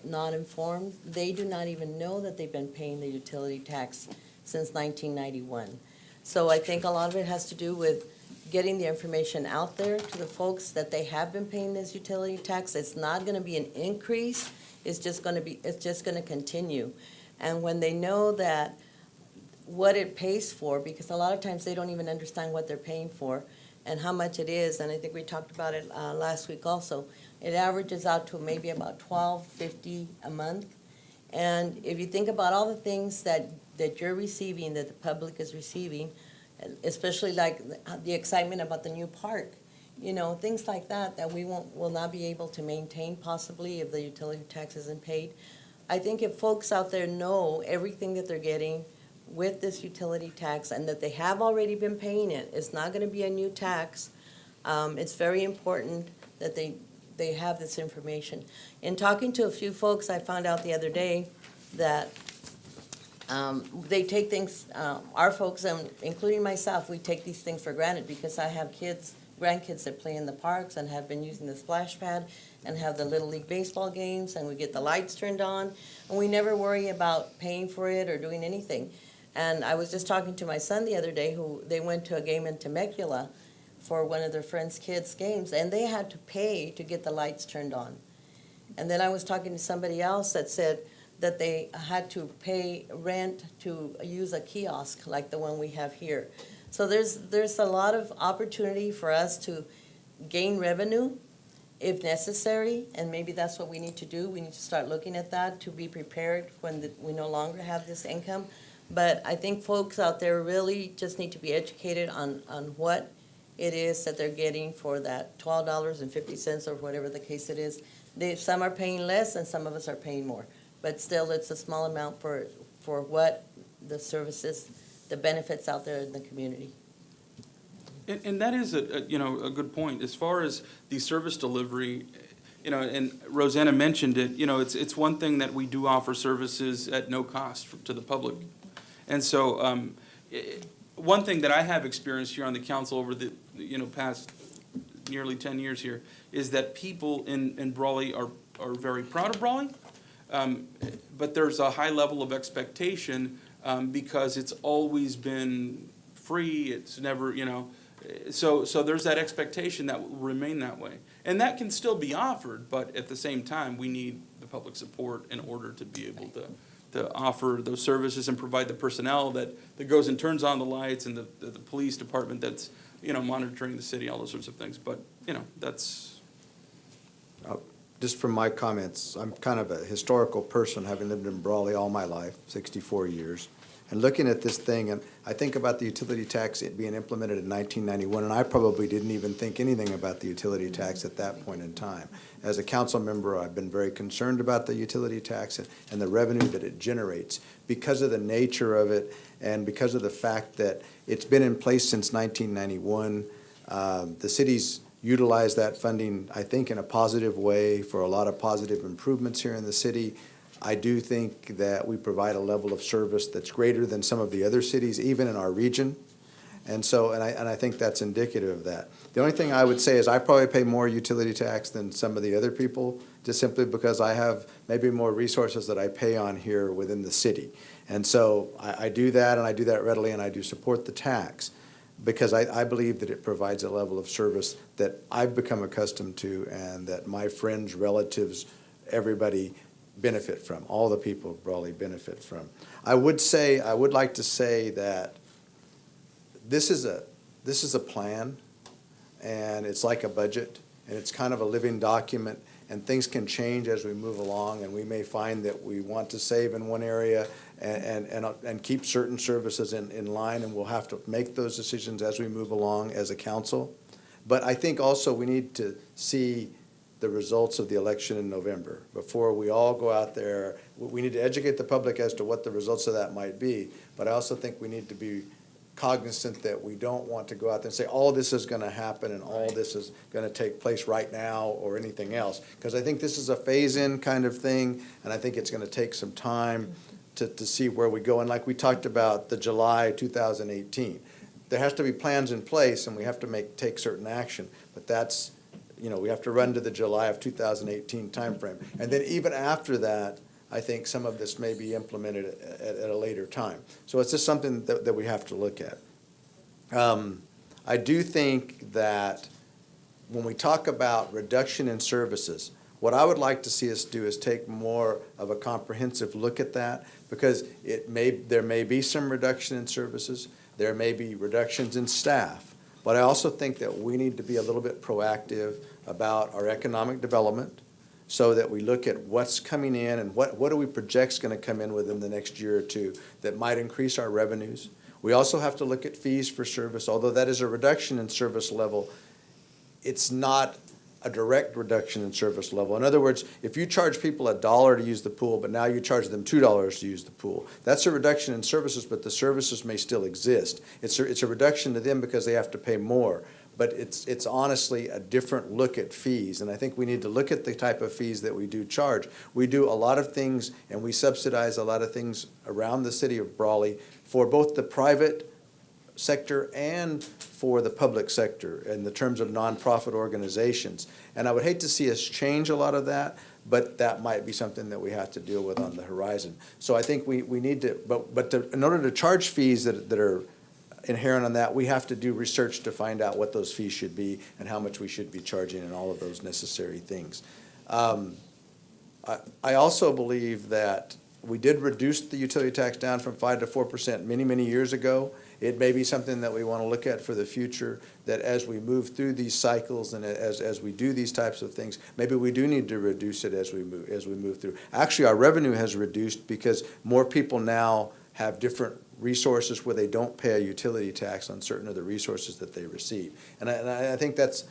not informed. They do not even know that they've been paying the utility tax since 1991. So I think a lot of it has to do with getting the information out there to the folks that they have been paying this utility tax. It's not gonna be an increase, it's just gonna continue. And when they know that what it pays for, because a lot of times they don't even understand what they're paying for and how much it is, and I think we talked about it last week also, it averages out to maybe about $12.50 a month. And if you think about all the things that you're receiving, that the public is receiving, especially like the excitement about the new park, things like that we will not be able to maintain possibly if the utility tax isn't paid. I think if folks out there know everything that they're getting with this utility tax and that they have already been paying it, it's not gonna be a new tax. It's very important that they have this information. In talking to a few folks, I found out the other day that they take things, our folks, including myself, we take these things for granted because I have grandkids that play in the parks and have been using the splash pad and have the Little League baseball games, and we get the lights turned on, and we never worry about paying for it or doing anything. And I was just talking to my son the other day, who they went to a game in Temecula for one of their friends' kids' games, and they had to pay to get the lights turned on. And then I was talking to somebody else that said that they had to pay rent to use a kiosk like the one we have here. So there's a lot of opportunity for us to gain revenue if necessary, and maybe that's what we need to do. We need to start looking at that to be prepared when we no longer have this income. But I think folks out there really just need to be educated on what it is that they're getting for that $12.50 or whatever the case it is. Some are paying less and some of us are paying more. But still, it's a small amount for what the services, the benefits out there in the community. And that is a good point. As far as the service delivery, and Rosanna mentioned it, it's one thing that we do offer services at no cost to the public. And so one thing that I have experienced here on the council over the past nearly 10 years here, is that people in Brawley are very proud of Brawley, but there's a high level of expectation because it's always been free, it's never, so there's that expectation that will remain that way. And that can still be offered, but at the same time, we need the public support in order to be able to offer those services and provide the personnel that goes and turns on the lights, and the police department that's, monitoring the city, all those sorts of things. But, that's. Just from my comments, I'm kind of a historical person, having lived in Brawley all my life, 64 years. And looking at this thing, and I think about the utility tax being implemented in 1991, and I probably didn't even think anything about the utility tax at that point in time. As a council member, I've been very concerned about the utility tax and the revenue that it generates because of the nature of it and because of the fact that it's been in place since 1991. The city's utilized that funding, I think, in a positive way for a lot of positive improvements here in the city. I do think that we provide a level of service that's greater than some of the other cities, even in our region. And so, and I think that's indicative of that. The only thing I would say is I probably pay more utility tax than some of the other people, just simply because I have maybe more resources that I pay on here within the city. And so I do that, and I do that readily, and I do support the tax because I believe that it provides a level of service that I've become accustomed to and that my friends, relatives, everybody benefit from, all the people of Brawley benefit from. I would like to say that this is a plan, and it's like a budget, and it's kind of a living document, and things can change as we move along, and we may find that we want to save in one area and keep certain services in line, and we'll have to make those decisions as we move along as a council. But I think also we need to see the results of the election in November before we all go out there. We need to educate the public as to what the results of that might be, but I also think we need to be cognizant that we don't want to go out there and say all this is going to happen and all this is going to take place right now or anything else, because I think this is a phase-in kind of thing, and I think it's going to take some time to see where we go. And like we talked about the July 2018, there has to be plans in place and we have to take certain action, but that's, we have to run to the July of 2018 timeframe. And then even after that, I think some of this may be implemented at a later time. So it's just something that we have to look at. I do think that when we talk about reduction in services, what I would like to see us do is take more of a comprehensive look at that, because there may be some reduction in services, there may be reductions in staff, but I also think that we need to be a little bit proactive about our economic development so that we look at what's coming in and what do we project is going to come in within the next year or two that might increase our revenues. We also have to look at fees for service. Although that is a reduction in service level, it's not a direct reduction in service level. In other words, if you charge people $1 to use the pool, but now you charge them $2 to use the pool, that's a reduction in services, but the services may still exist. It's a reduction to them because they have to pay more. But it's honestly a different look at fees, and I think we need to look at the type of fees that we do charge. We do a lot of things, and we subsidize a lot of things around the city of Brawley for both the private sector and for the public sector in the terms of nonprofit organizations. And I would hate to see us change a lot of that, but that might be something that we have to deal with on the horizon. So I think we need to, in order to charge fees that are inherent on that, we have to do research to find out what those fees should be and how much we should be charging and all of those necessary things. I also believe that we did reduce the utility tax down from 5% to 4% many, many years ago. It may be something that we want to look at for the future, that as we move through these cycles and as we do these types of things, maybe we do need to reduce it as we move through. Actually, our revenue has reduced because more people now have different resources where they don't pay a utility tax on certain of the resources that they receive. And I think that's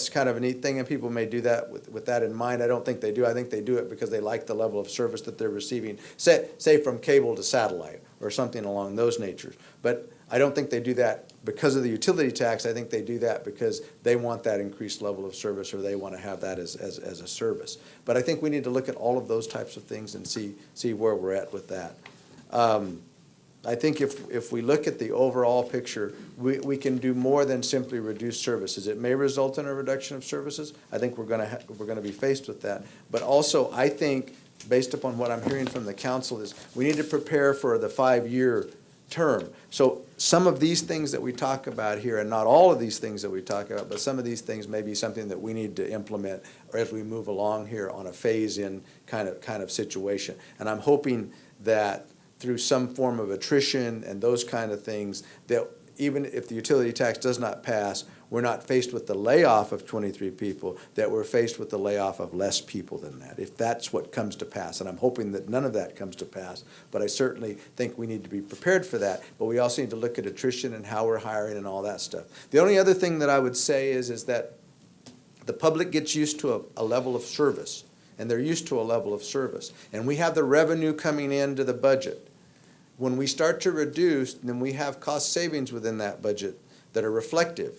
kind of a neat thing, and people may do that with that in mind. I don't think they do. I think they do it because they like the level of service that they're receiving, say from cable to satellite or something along those natures. But I don't think they do that because of the utility tax. I think they do that because they want that increased level of service, or they want to have that as a service. But I think we need to look at all of those types of things and see where we're at with that. I think if we look at the overall picture, we can do more than simply reduce services. It may result in a reduction of services. I think we're gonna be faced with that. But also, I think, based upon what I'm hearing from the council, is we need to prepare for the 5-year term. So some of these things that we talk about here, and not all of these things that we talk about, but some of these things may be something that we need to implement or as we move along here on a phase-in kind of situation. And I'm hoping that through some form of attrition and those kind of things, that even if the utility tax does not pass, we're not faced with the layoff of 23 people, that we're faced with the layoff of less people than that, if that's what comes to pass. And I'm hoping that none of that comes to pass, but I certainly think we need to be prepared for that. But we also need to look at attrition and how we're hiring and all that stuff. The only other thing that I would say is that the public gets used to a level of service, and they're used to a level of service. And we have the revenue coming into the budget. When we start to reduce, then we have cost savings within that budget that are reflective.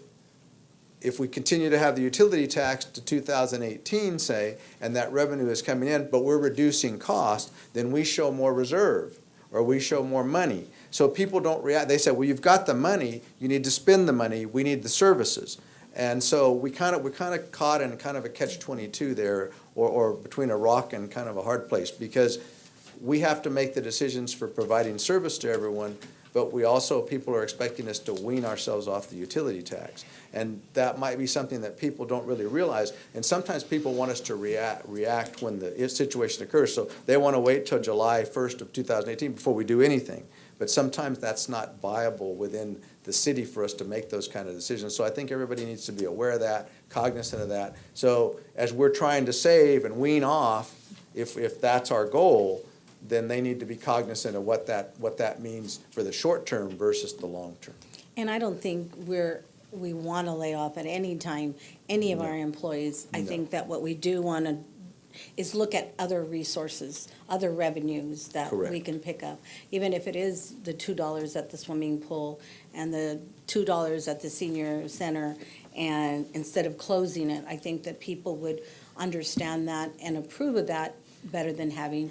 If we continue to have the utility tax to 2018, say, and that revenue is coming in, but we're reducing cost, then we show more reserve, or we show more money. So people don't react. They say, well, you've got the money, you need to spend the money, we need the services. And so we're kind of caught in kind of a catch-22 there, or between a rock and kind of a hard place, because we have to make the decisions for providing service to everyone, but we also, people are expecting us to wean ourselves off the utility tax. And that might be something that people don't really realize. And sometimes people want us to react when the situation occurs. So they want to wait till July 1st of 2018 before we do anything. But sometimes that's not viable within the city for us to make those kind of decisions. So I think everybody needs to be aware of that, cognizant of that. So as we're trying to save and wean off, if that's our goal, then they need to be cognizant of what that means for the short term versus the long term. And I don't think we want to lay off at any time any of our employees. I think that what we do want to is look at other resources, other revenues that we Correct. can pick up. Even if it is the $2 at the swimming pool and the $2 at the senior center, and instead of closing it, I think that people would understand that and approve of that better than having,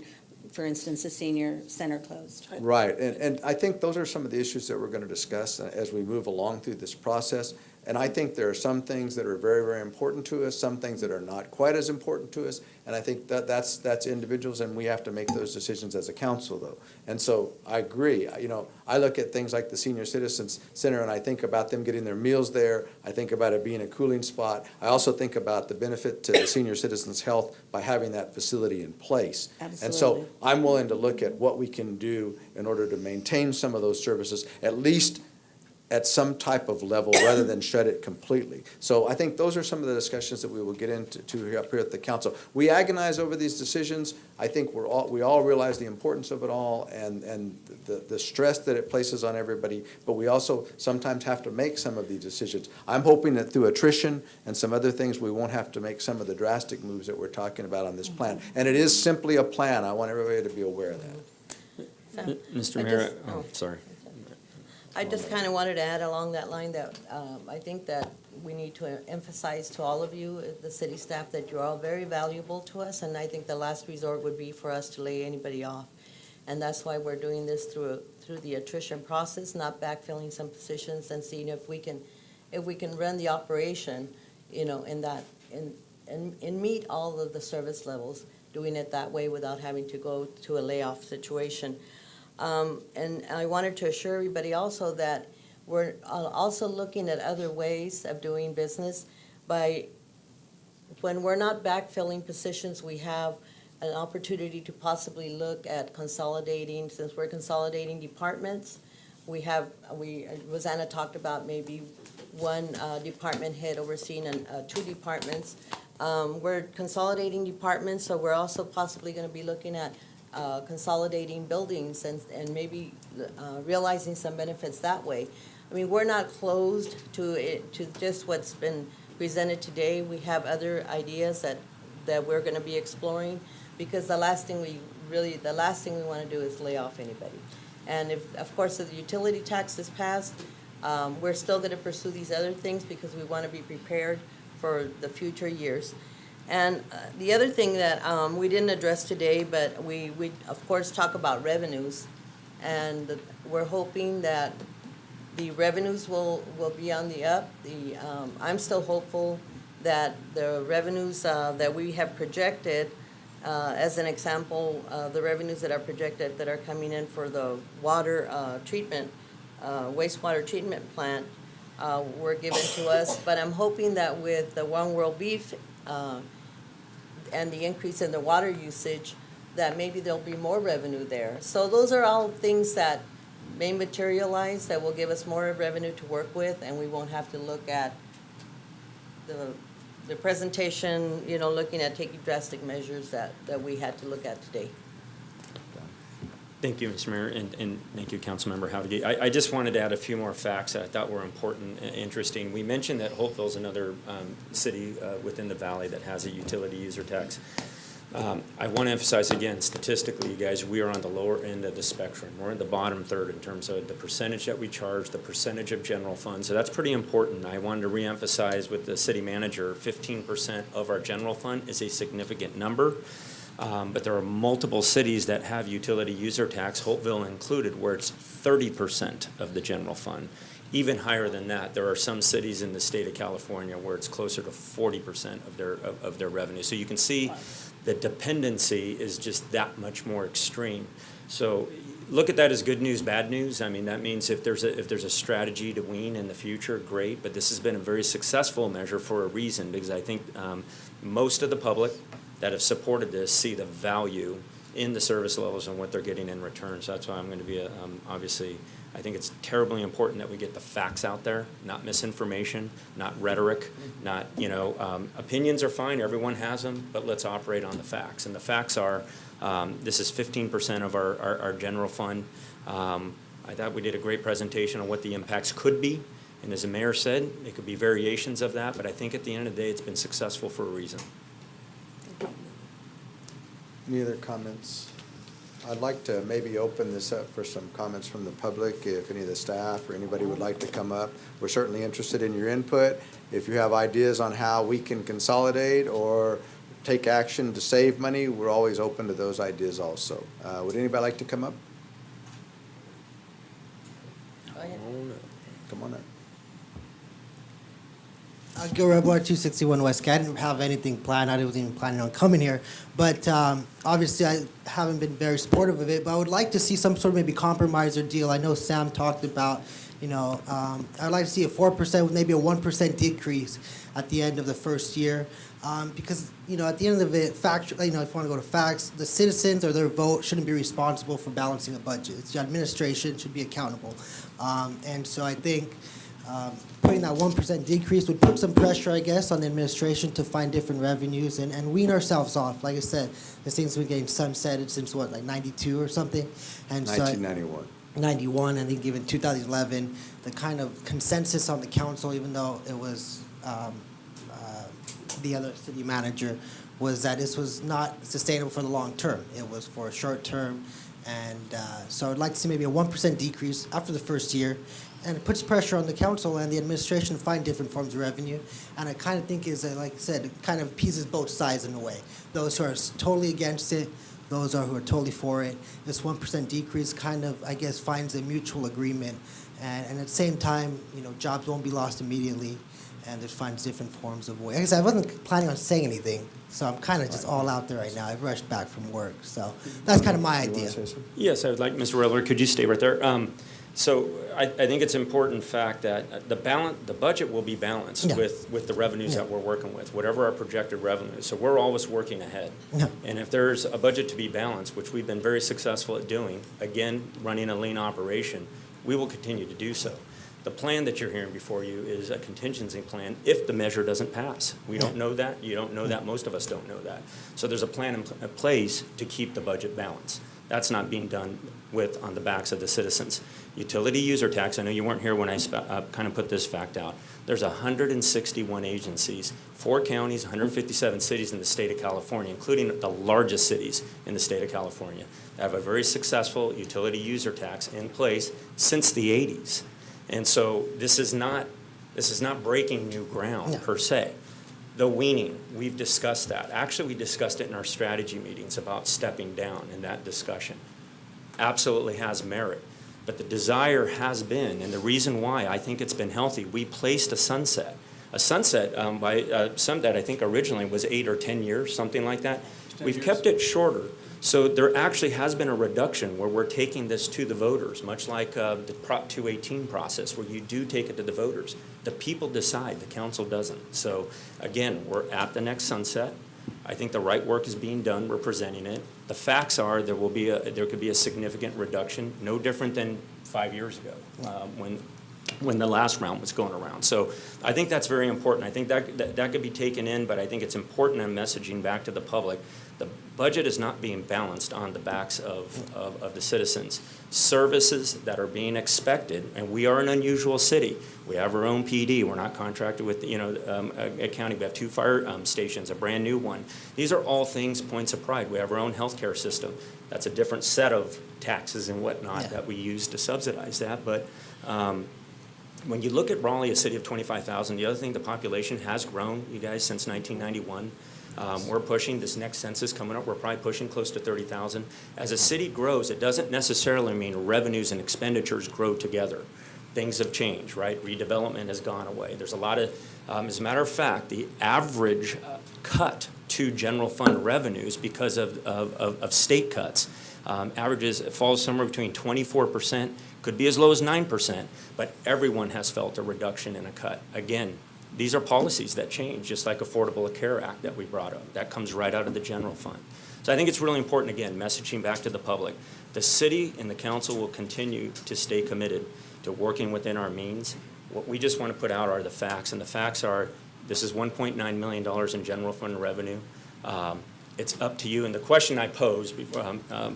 for instance, a senior center closed. Right, and I think those are some of the issues that we're going to discuss as we move along through this process. And I think there are some things that are very, very important to us, some things that are not quite as important to us. And I think that's individuals, and we have to make those decisions as a council, though. And so I agree. You know, I look at things like the Senior Citizens Center, and I think about them getting their meals there. I think about it being a cooling spot. I also think about the benefit to the senior citizens' health by having that facility in place. Absolutely. And so I'm willing to look at what we can do in order to maintain some of those services, at least at some type of level, rather than shut it completely. So I think those are some of the discussions that we will get into up here at the council. We agonize over these decisions. I think we all realize the importance of it all and the stress that it places on everybody, but we also sometimes have to make some of these decisions. I'm hoping that through attrition and some other things, we won't have to make some of the drastic moves that we're talking about on this plan. And it is simply a plan. I want everybody to be aware of that. Mr. I Mayor, just- sorry. I just kind of wanted to add along that line that I think that we need to emphasize to all of you, the city staff, that you're all very valuable to us, and I think the last resort would be for us to lay anybody off. And that's why we're doing this through the attrition process, not backfilling some positions, and seeing if we can run the operation, you know, and meet all of the service levels, doing it that way without having to go to a layoff situation. And I wanted to assure everybody also that we're also looking at other ways of doing business. When we're not backfilling positions, we have an opportunity to possibly look at consolidating, since we're consolidating departments. Rosanna talked about maybe one department head overseeing two departments. We're consolidating departments, so we're also possibly going to be looking at consolidating buildings and maybe realizing some benefits that way. I mean, we're not closed to just what's been presented today. We have other ideas that we're going to be exploring, because the last thing we want to do is lay off anybody. And if, of course, if the utility tax is passed, we're still going to pursue these other things because we want to be prepared for the future years. And the other thing that we didn't address today, but we of course talk about revenues, And we're hoping that the revenues will be on the up. I'm still hopeful that the revenues that we have projected, as an example, the revenues that are projected that are coming in for the water treatment, wastewater treatment plant, were given to us. But I'm hoping that with the One World Beef and the increase in the water usage, that maybe there'll be more revenue there. So those are all things that may materialize, that will give us more revenue to work with, and we won't have to look at the presentation, looking at taking drastic measures that we had to look at today. Thank you, Mr. Mayor, and thank you, Councilmember Howdy. I just wanted to add a few more facts that I thought were important and interesting. We mentioned that Hopeville's another city within the valley that has a utility user tax. I want to emphasize again, statistically, you guys, we are on the lower end of the spectrum. We're in the bottom third in terms of the percentage that we charge, the percentage of general fund. So that's pretty important. I wanted to reemphasize with the city manager, 15% of our general fund is a significant number. But there are multiple cities that have utility user tax, Hopeville included, where it's 30% of the general fund. Even higher than that, there are some cities in the state of California where it's closer to 40% of their revenue. So you can see the dependency is just that much more extreme. So look at that as good news, bad news. I mean, that means if there's a strategy to wean in the future, great. But this has been a very successful measure for a reason, because I think most of the public that have supported this see the value in the service levels and what they're getting in return. So that's why I'm going to be, obviously, I think it's terribly important that we get the facts out there, not misinformation, not rhetoric, not, opinions are fine, everyone has them, but let's operate on the facts. And the facts are, this is 15% of our general fund. I thought we did a great presentation on what the impacts could be. And as the mayor said, it could be variations of that, but I think at the end of the day, it's been successful for a reason. Any other comments? I'd like to maybe open this up for some comments from the public, if any of the staff or anybody would like to come up. We're certainly interested in your input. If you have ideas on how we can consolidate or take action to save money, we're always open to those ideas also. Would anybody like to come up? Go ahead. Come on up. Gil Rebler, 261 West. I didn't have anything planned. I wasn't even planning on coming here. But obviously, I haven't been very supportive of it. But I would like to see some sort of maybe compromise or deal. I know Sam talked about, I'd like to see a 4% with maybe a 1% decrease at the end of the first year. Because, at the end of it, if you want to go to facts, the citizens or their vote shouldn't be responsible for balancing a budget. It's the administration should be accountable. And so I think putting that 1% decrease would put some pressure, I guess, on the administration to find different revenues and wean ourselves off. Like I said, this thing's been getting sunsetted since, what, like 92 or something? And 1991. 91, and then given 2011, the kind of consensus on the council, even though it was the other city manager, was that this was not sustainable for the long term. It was for a short term. And so I'd like to see maybe a 1% decrease after the first year. And it puts pressure on the council and the administration to find different forms of revenue. And I kind of think is, like I said, it kind of appeases both sides in a way. Those who are totally against it, those who are totally for it. This 1% decrease kind of, I guess, finds a mutual agreement. And at the same time, jobs won't be lost immediately. And it finds different forms of way. Like I said, I wasn't planning on saying anything. So I'm kind of just all out there right now. I've rushed back from work. So that's kind of my idea. Yes, I would like, Mr. Redler, could you stay right there? So I think it's an important fact that the budget will be balanced with the revenues that we're working with, whatever our projected revenue is. So we're always working ahead. Yeah. And if there's a budget to be balanced, which we've been very successful at doing, again, running a lean operation, we will continue to do so. The plan that you're hearing before you is a contingency plan if the measure doesn't pass. We don't know that. You don't know that. Most of us don't know that. So there's a plan in place to keep the budget balanced. That's not being done on the backs of the citizens. Utility user tax, I know you weren't here when I kind of put this fact out. There's 161 agencies, 4 counties, 157 cities in the state of California, including the largest cities in the state of California, that have a very successful utility user tax in place since the 80s. And so this is not breaking new ground per se. The weaning, we've discussed that. Actually, we discussed it in our strategy meetings about stepping down in that discussion. absolutely has merit. But the desire has been, and the reason why I think it's been healthy, we placed a sunset. A sunset by some that I think originally was 8 or 10 years, something like that. We've kept it shorter. So there actually has been a reduction where we're taking this to the voters, much like the Prop 218 process, where you do take it to the voters. The people decide, the council doesn't. So again, we're at the next sunset. I think the right work is being done, we're presenting it. The facts are there could be a significant reduction, no different than 5 years ago when the last round was going around. So I think that's very important. I think that could be taken in, but I think it's important in messaging back to the public. The budget is not being balanced on the backs of the citizens. Services that are being expected, and we are an unusual city. We have our own PD. We're not contracted with, a county. We have 2 fire stations, a brand new one. These are all things, points of pride. We have our own healthcare system. That's a different set of taxes and whatnot that we use to subsidize that. But when you look at Brawley, a city of 25,000, the other thing, the population has grown, you guys, since 1991. We're pushing, this next census coming up, we're probably pushing close to 30,000. As a city grows, it doesn't necessarily mean revenues and expenditures grow together. Things have changed, right? Redevelopment has gone away. There's a lot of, as a matter of fact, the average cut to general fund revenues because of state cuts averages, it falls somewhere between 24%, could be as low as 9%, but everyone has felt a reduction in a cut. Again, these are policies that change, just like Affordable Care Act that we brought up. That comes right out of the general fund. So I think it's really important, again, messaging back to the public. The city and the council will continue to stay committed to working within our means. What we just want to put out are the facts, and the facts are this is $1.9 million in general fund revenue. It's up to you. And the question I posed before,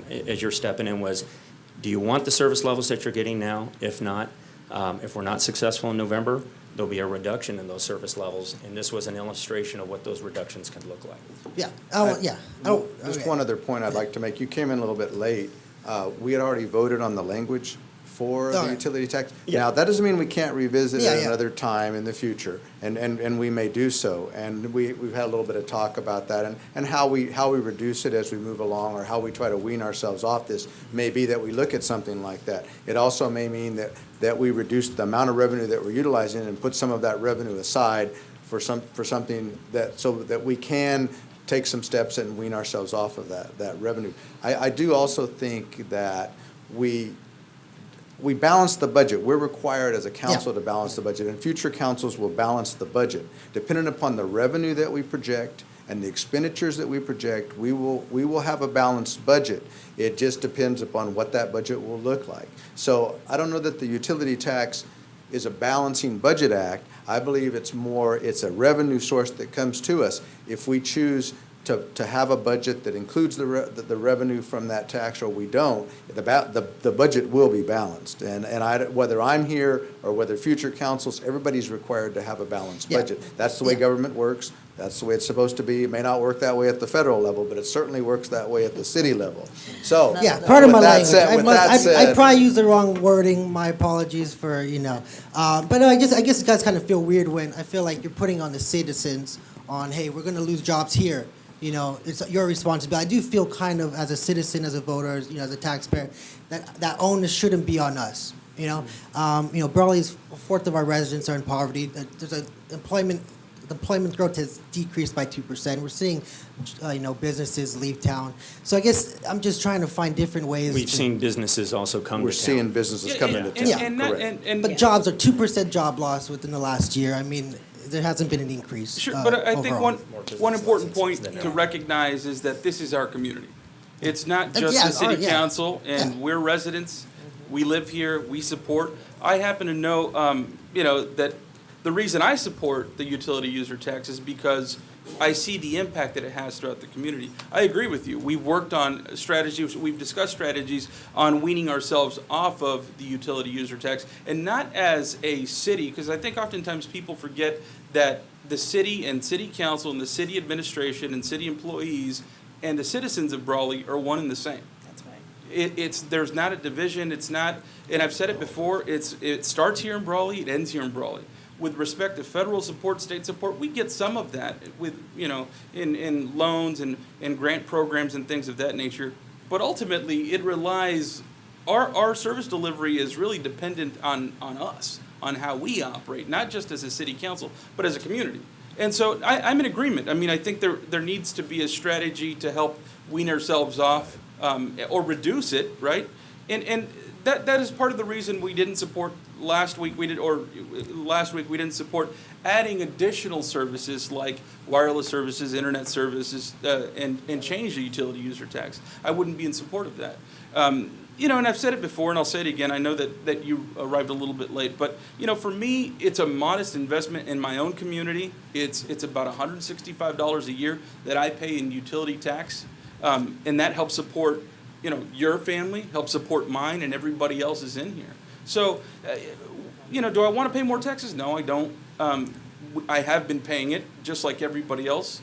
as you're stepping in was, do you want the service levels that you're getting now? If not, if we're not successful in November, there'll be a reduction in those service levels, and this was an illustration of what those reductions could look like. Yeah, Just one other point I'd like to make. You came in a little bit late. We had already voted on the language for the utility tax. Yeah. Now, that doesn't mean we can't revisit it Yeah. another time in the future, and we may do so. And we've had a little bit of talk about that, and how we reduce it as we move along, or how we try to wean ourselves off this. May be that we look at something like that. It also may mean that we reduce the amount of revenue that we're utilizing and put some of that revenue aside for something so that we can take some steps and wean ourselves off of that revenue. I do also think that we balance the budget. We're required as a council to balance the budget, and future councils will balance the budget. Depending upon the revenue that we project and the expenditures that we project, we will have a balanced budget. It just depends upon what that budget will look like. So I don't know that the utility tax is a balancing budget act. I believe it's a revenue source that comes to us. If we choose to have a budget that includes the revenue from that tax, or we don't, the budget will be balanced. And whether I'm here or whether future councils, everybody's required to have a balanced budget. That's the way government works. That's the way it's supposed to be. It may not work that way at the federal level, but it certainly works that way at the city level. So, Yeah, part of my with that language. said- I probably used the wrong wording. My apologies for, but no, I guess you guys kind of feel weird when I feel like you're putting on the citizens on, hey, we're going to lose jobs here. It's your responsibility. I do feel kind of, as a citizen, as a voter, as a taxpayer, that onus shouldn't be on us. Brawley's a fourth of our residents are in poverty. There's employment growth has decreased by 2%. We're seeing, businesses leave town. So I guess I'm just trying to find different ways. We've seen businesses also come to town. We're seeing businesses come into town, correct. But jobs are 2% job loss within the last year. I mean, there hasn't been an increase. Sure, but I think overall. one important point to recognize is that this is our community. It's not just the city council, and we're residents. We live here, we support. I happen to know, that the reason I support the utility user tax is because I see the impact that it has throughout the community. I agree with you. We've worked on strategies, we've discussed strategies on weaning ourselves off of the utility user tax, and not as a city, because I think oftentimes people forget that the city and city council and the city administration and city employees and the citizens of Brawley are one and the same. That's right. There's not a division. It's not, and I've said it before. It starts here in Brawley. It ends here in Brawley. With respect to federal support, state support, we get some of that with in loans and grant programs and things of that nature. but ultimately it relies, our service delivery is really dependent on us, on how we operate, not just as a city council, but as a community. And so I'm in agreement. I mean, I think there needs to be a strategy to help wean ourselves off, or reduce it, right? And that is part of the reason we didn't support last week we didn't support adding additional services like wireless services, internet services, and change the utility user tax. I wouldn't be in support of that. You know, and I've said it before, and I'll say it again. I know that you arrived a little bit late, but you know, for me, it's a modest investment in my own community. It's about $165 a year that I pay in utility tax, and that helps support, you know, your family, helps support mine, and everybody else is in here. So, you know, do I want to pay more taxes? No, I don't. I have been paying it just like everybody else.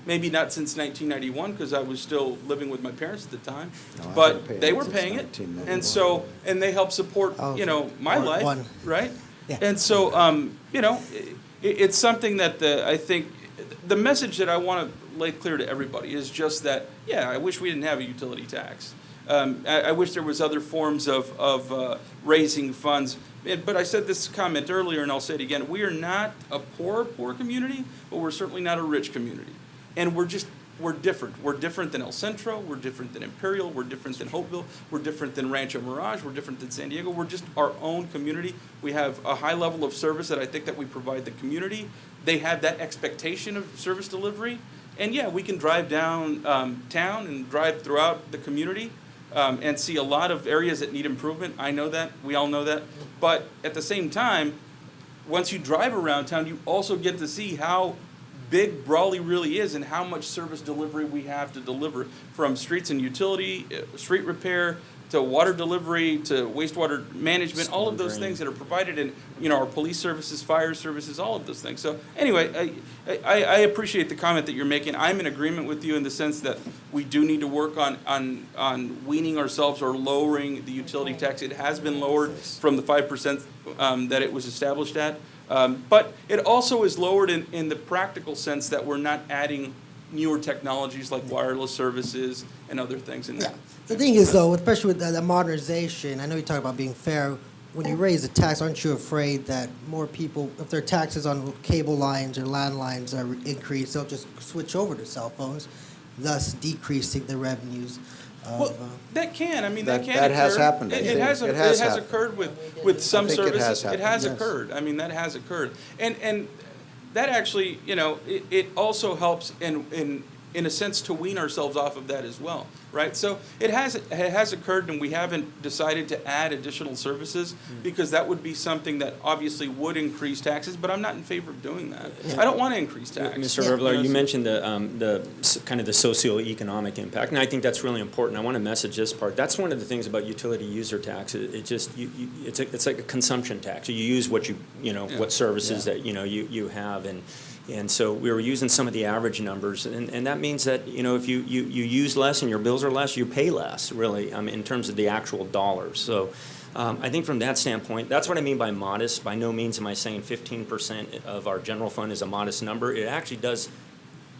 Maybe not since 1991 because I was still living with my parents at the time, No, I but haven't paid they it were since paying it, 1991. and so they help support you know my life, right? Yeah. And so you know, it's something that I think the message that I want to lay clear to everybody is just that I wish we didn't have a utility tax. I wish there was other forms of raising funds. But I said this comment earlier, and I'll say it again. We are not a poor community, but we're certainly not a rich community. And we're different. We're different than El Centro. We're different than Imperial. We're different than Hopeville. We're different than Rancho Mirage. We're different than San Diego. We're just our own community. We have a high level of service that I think that we provide the community. They have that expectation of service delivery. And we can drive down town and drive throughout the community. And see a lot of areas that need improvement. I know that. We all know that. But at the same time, once you drive around town, you also get to see how big Brawley really is and how much service delivery we have to deliver, from streets and utility, street repair, to water delivery, to wastewater management, all of those things that are provided in, you know, our police services, fire services, all of those things. So anyway, I appreciate the comment that you're making. I'm in agreement with you in the sense that we do need to work on weaning ourselves or lowering the utility tax. It has been lowered from the 5% that it was established at. But it also is lowered in the practical sense that we're not adding newer technologies like wireless services and other things in there. The thing is, though, especially with the modernization, I know you talk about being fair. When you raise the tax, aren't you afraid that more people, if their taxes on cable lines or landlines are increased, they'll just switch over to cell phones, thus decreasing the revenues of... Well, that can. I mean, that can That occur. has happened. It has happened. occurred with some I think it has services. It has happened, yes. occurred. I mean, that has occurred. And that actually, you know, it also helps in a sense to wean ourselves off of that as well, right? So it has occurred, and we haven't decided to add additional services because that would be something that obviously would increase taxes, but I'm not in favor of doing that. I don't want to increase tax. Mr. Revler, you mentioned the kind of the socioeconomic impact, and I think that's really important. I want to message this part. That's one of the things about utility user tax. It just it's like a consumption tax. You use what what services that you have, and so we were using some of the average numbers, and that means that if you use less and your bills are less, you pay less, really, in terms of the actual dollars. So I think from that standpoint, that's what I mean by modest. By no means am I saying 15% of our general fund is a modest number. It actually does,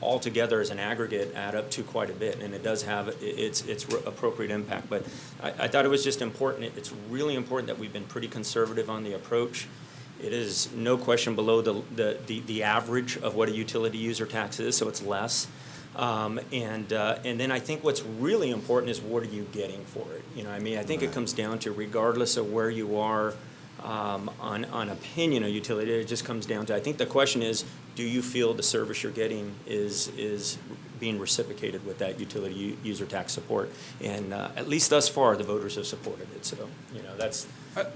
altogether as an aggregate, add up to quite a bit, and it does have its appropriate impact. But I thought it was just important. It's really important that we've been pretty conservative on the approach. It is no question below the average of what a utility user tax is, so it's less. And then I think what's really important is what are you getting for it? I think it comes down to, regardless of where you are on opinion of utility, it just comes down to, I think the question is, do you feel the service you're getting is being reciprocated with that utility user tax support? And at least thus far, the voters have supported it. So that's.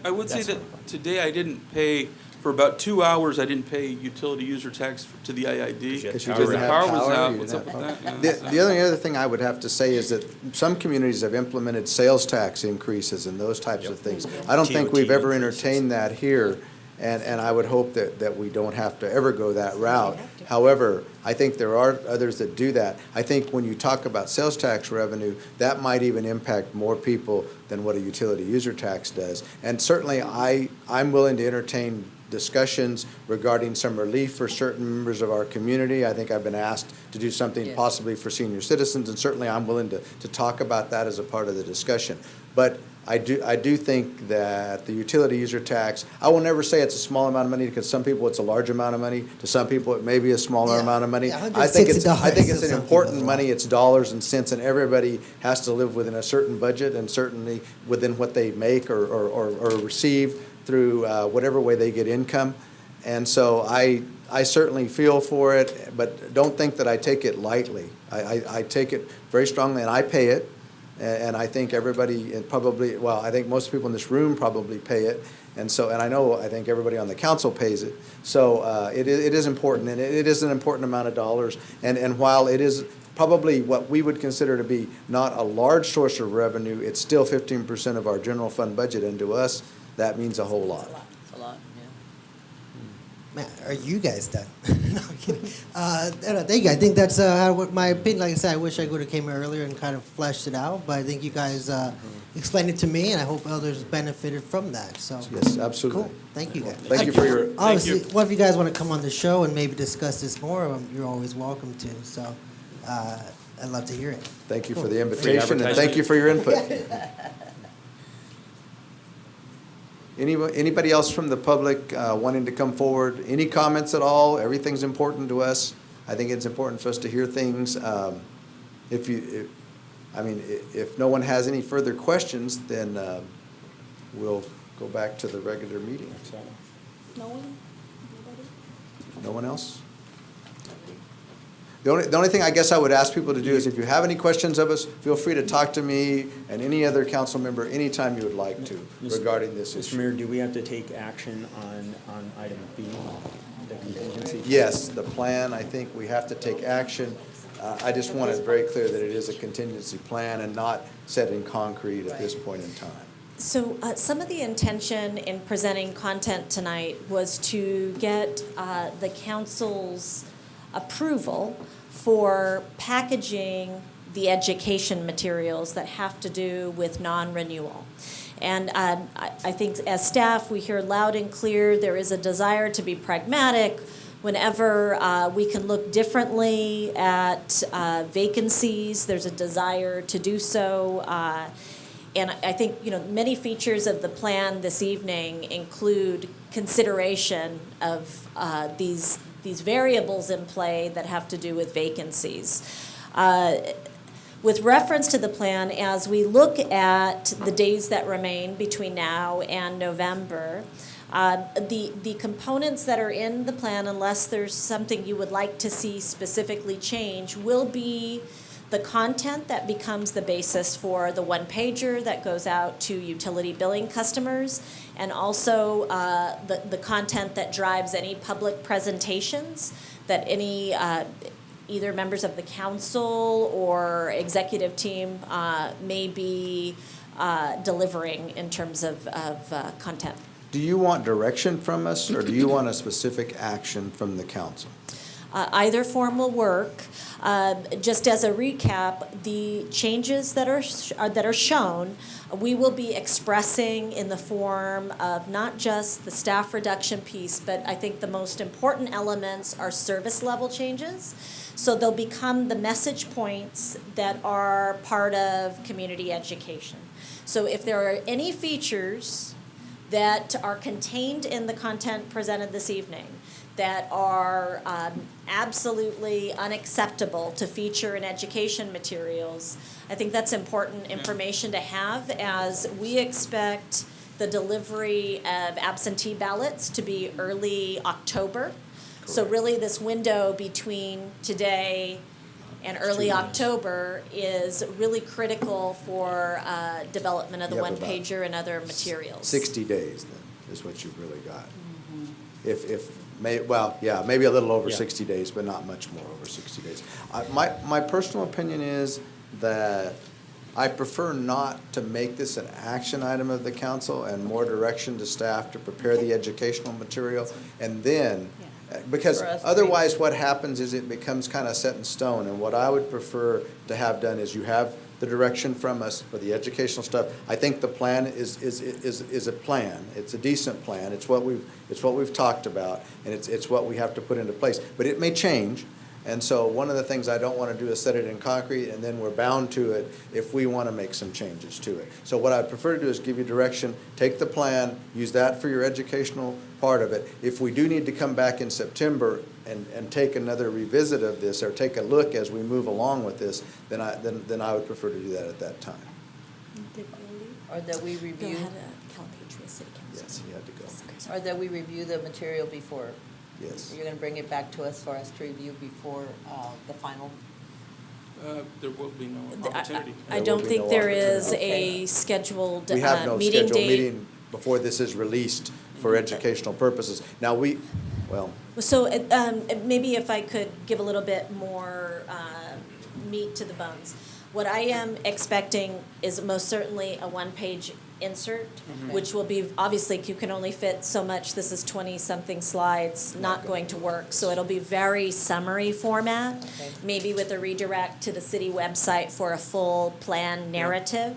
I would say that today I didn't pay, for about 2 hours, I didn't pay utility user tax to the IID. Because you Because didn't the have power was power, out. you What's didn't up have with power. that? The only other thing I would have to say is that some communities have implemented sales tax increases and those types of things. I don't think we've ever entertained that here, and I would hope that we don't have to ever go that route. However, I think there are others that do that. I think when you talk about sales tax revenue, that might even impact more people than what a utility user tax does. And certainly, I'm willing to entertain discussions regarding some relief for certain members of our community. I think I've been asked to do something Yes. possibly for senior citizens, and certainly I'm willing to talk about that as a part of the discussion. But I do think that the utility user tax, I will never say it's a small amount of money, because some people it's a large amount of money. To some people, it may be a smaller Yeah. amount of money. Yeah, I think it's $160 an is important something money. It's dollars and cents, and everybody has to live within a certain budget and certainly within what they make or receive through whatever way they get income. And so I certainly feel for it, but don't think that I take it lightly. I take it very strongly, and I pay it. And I think everybody, and probably, well, I think most people in this room probably pay it. And so, and I think everybody on the council pays it. So it is important, and it is an important amount of dollars. And while it is probably what we would consider to be not a large source of revenue, it's still 15% of our general fund budget, and to us, that means a whole lot. It's a lot, yeah. Man, are you guys done? No, I'm kidding. Thank you. I think that's what my opinion. Like I said, I wish I would have came earlier and kind of fleshed it out, but I think you guys explained it to me, and I hope others benefited from that. So Yes, absolutely. cool. Thank you guys. Thank you for your, Obviously, well, if you guys want to come on the show and maybe discuss this more, you're always welcome to. So I'd love to hear it. thank you for Cool. the invitation, and thank you for your input. Anybody else from the public wanting to come forward? Any comments at all? Everything's important to us. I think it's important for us to hear things. If no one has any further questions, then we'll go back to the regular meeting. No one? No one else? The only thing I guess I would ask people to do is, if you have any questions of us, feel free to talk to me and any other council member anytime you would like to regarding this Mr. issue. Mayor, do we have to take action on item B, the contingency? Yes, the plan, I think we have to take action. I just want it very clear that it is a contingency plan and not set in concrete at this point in time. So some of the intention in presenting content tonight was to get the council's approval for packaging the education materials that have to do with non-renewal. And I think as staff, we hear loud and clear there is a desire to be pragmatic whenever we can look differently at vacancies. There's a desire to do so. And I think, many features of the plan this evening include consideration of these variables in play that have to do with vacancies. With reference to the plan, as we look at the days that remain between now and November, the components that are in the plan, unless there's something you would like to see specifically change, will be the content that becomes the basis for the one-pager that goes out to utility billing customers, and also the content that drives any public presentations that any either members of the council or executive team may be delivering in terms of content. Do you want direction from us, or do you want a specific action from the council? Either form will work. Just as a recap, the changes that are shown, we will be expressing in the form of not just the staff reduction piece, but I think the most important elements are service level changes. So they'll become the message points that are part of community education. So if there are any features that are contained in the content presented this evening that are absolutely unacceptable to feature in education materials, I think that's important information to have, as we expect the delivery of absentee ballots to be early October. So really this window between today and early October is really critical for development of the You have about one-pager and other materials. 60 days, then, is what you've really got. Maybe a little over 60 days, but not much more over 60 days. My personal opinion is that I prefer not to make this an action item of the council and more direction to staff to prepare the educational material. And then, because For us, otherwise what happens is it becomes kind of set in stone. And what I would prefer to have done is you have the direction from us for the educational stuff. I think the plan is a plan. It's a decent plan. It's what we've talked about, and it's what we have to put into place. But it may change, and so one of the things I don't want to do is set it in concrete, and then we're bound to it if we want to make some changes to it. So what I'd prefer to do is give you direction, take the plan, use that for your educational part of it. If we do need to come back in September and take another revisit of this, or take a look as we move along with this, then I would prefer to do that at that time. Or that we review, Yes, he had to go. or that we review the material before. Yes. You're gonna bring it back to us for us to review before, the final. There will be no opportunity. I There don't will be think no there opportunity. is a scheduled We have no meeting scheduled date. meeting before this is released for educational purposes. Now, So maybe if I could give a little bit more meat to the bones. What I am expecting is most certainly a one-page insert, which will be, obviously, you can only fit so much. This is 20-something slides, not going to work. So it'll be very summary format, Okay. maybe with a redirect to the city website for a full plan narrative.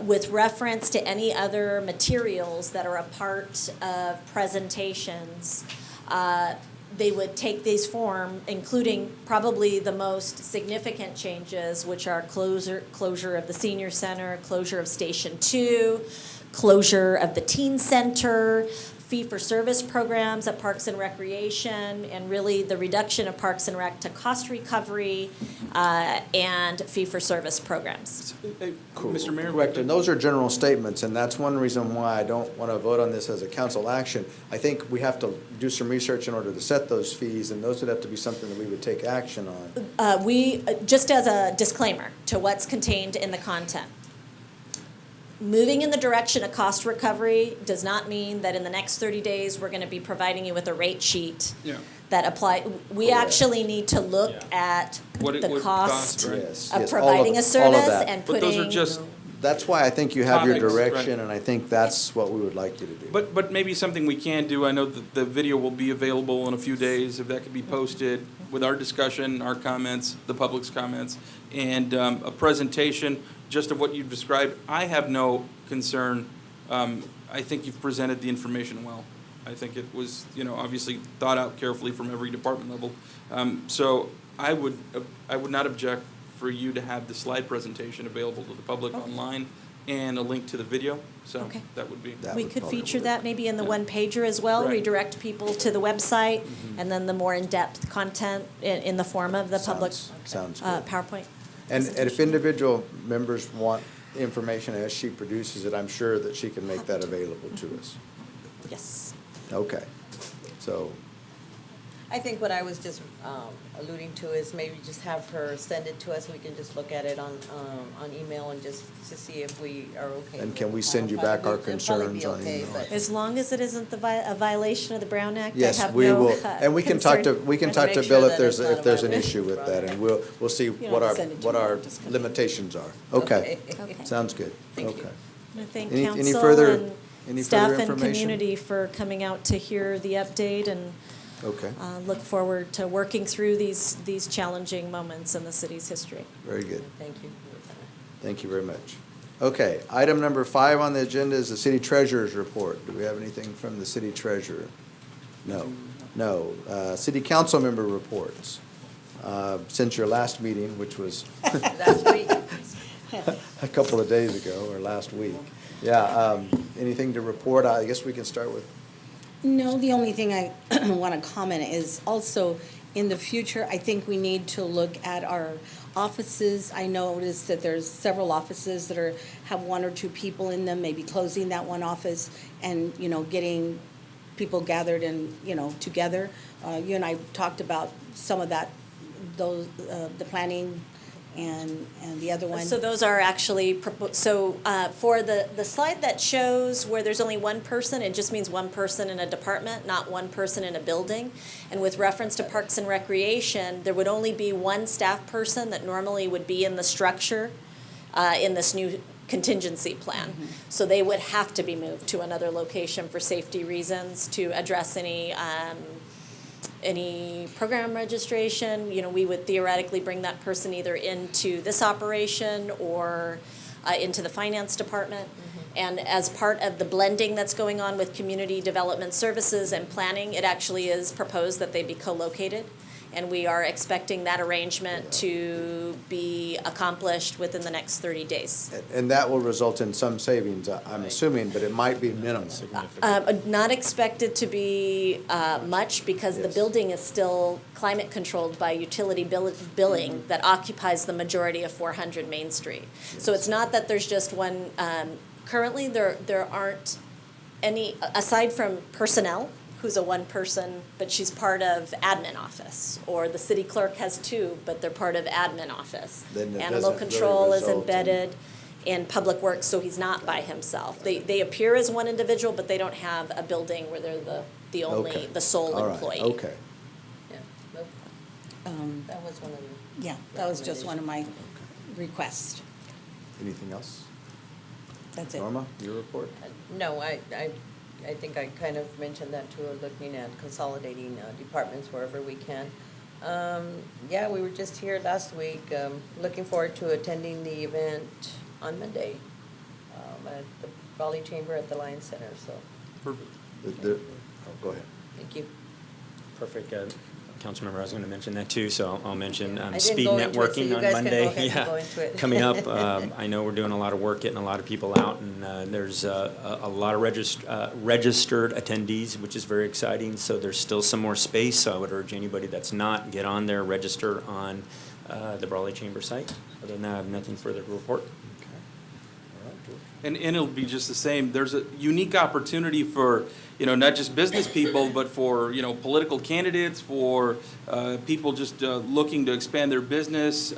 With reference to any other materials that are a part of presentations, they would take these form, including probably the most significant changes, which are closure of the senior center, closure of Station 2, closure of the teen center, fee-for-service programs at Parks and Recreation, and really the reduction of Parks and Rec to cost recovery and fee-for-service programs. Mr. Mayor? correct, and those are general statements, and that's one reason why I don't want to vote on this as a council action. I think we have to do some research in order to set those fees, and those would have to be something that we would take action on. Just as a disclaimer to what's contained in the content, moving in the direction of cost recovery does not mean that in the next 30 days, we're gonna be providing you with a rate sheet Yeah. that apply, we Correct. actually need to look at What it the would cost cost, right? Yes, of yes, all providing a all of service that. and But those are putting, just, That's why I think you have your Topics, right. direction, and I think that's what we would like you to do. but maybe something we can do, I know that the video will be available in a few days, if that could be posted with our discussion, our comments, the public's comments, and a presentation just of what you've described. I have no concern. I think you've presented the information well. I think it was, obviously thought out carefully from every department level. So I would not object for you to have the slide presentation available to the public online and a link to the video. So Okay. that would be. That we would could probably feature work. that maybe in the Yeah. one pager as well, Right. redirect people to the website, and then the more in-depth content in the form of the public Sounds good. PowerPoint. And if individual members want information as she produces it, I'm sure that she can make that available to us. Yes. Okay, so, I think what I was just alluding to is maybe just have her send it to us, we can just look at it on email and just to see if we are okay. And with can it. we send you back our It'll probably be concerns on okay, email? but- As long as it isn't a violation of the Brown Act, I yes, have we no will, and we can talk to, concern. we can Let's talk make to sure Bill that if there's, it's not if there's an a issue with that, and we'll see don't what have our, to send it to what me, our just come. limitations are. Okay, Okay. sounds good, Thank you. okay. I thank Any council further- and any staff further and information? community for coming out to hear the update, and Okay, look forward to working through these challenging moments in the city's history. very good. Thank you. Thank you very much. Okay, item number 5 on the agenda is the city treasurer's report. Do we have anything from the city treasurer? No. No. City council member reports. Since your last meeting, which was Last week, a couple of days ago, or last week. Yeah, anything to report? I guess we can start with, No, the only thing I want to comment is also, in the future, I think we need to look at our offices. I noticed that there's several offices that have 1 or 2 people in them, maybe closing that one office and, getting people gathered and, together. You and I talked about some of that, those, the planning and the other one. So those are actually, for the slide that shows where there's only one person, it just means one person in a department, not one person in a building. And with reference to Parks and Recreation, there would only be one staff person that normally would be in the structure in this new contingency plan. So they would have to be moved to another location for safety reasons to address any any program registration, we would theoretically bring that person either into this operation or into the finance department. And as part of the blending that's going on with community development services and planning, it actually is proposed that they be co-located. And we are expecting that arrangement to be accomplished within the next 30 days. And that will result in some savings, I'm assuming, but it might be minimal. Not expected to be much because the Yes. building is still climate controlled by utility billing that occupies the majority of 400 Main Street. So it's not that there's just one, currently there aren't any, aside from personnel, who's a one person, but she's part of admin office. Or the city clerk has two, but they're part of admin office. Then it Animal doesn't really control is result in- embedded in public works, so he's not by himself. They appear as one individual, but they don't have a building where they're the only, Okay. the sole All right, employee. okay. Yeah, nope, that was one of them. Yeah, that was just one of my requests. Anything else? That's it. Norma, your report? No, I think I kind of mentioned that too, looking at consolidating departments wherever we can. Yeah, we were just here last week, looking forward to attending the event on Monday at the Brawley Chamber at the Lions Center, so, Perfect. Go ahead. thank you. Perfect. Councilmember, I was going to mention that too, so I'll mention I didn't speed go into it, so networking you on guys can go Monday. ahead and Yeah, go into it. coming up. I know we're doing a lot of work, getting a lot of people out, and there's a lot of registered attendees, which is very exciting. So there's still some more space. So I would urge anybody that's not, get on there, register on the Brawley Chamber site. Other than that, I have nothing further to report. And it'll be just the same. There's a unique opportunity for, not just business people, but for, political candidates, for people just looking to expand their business.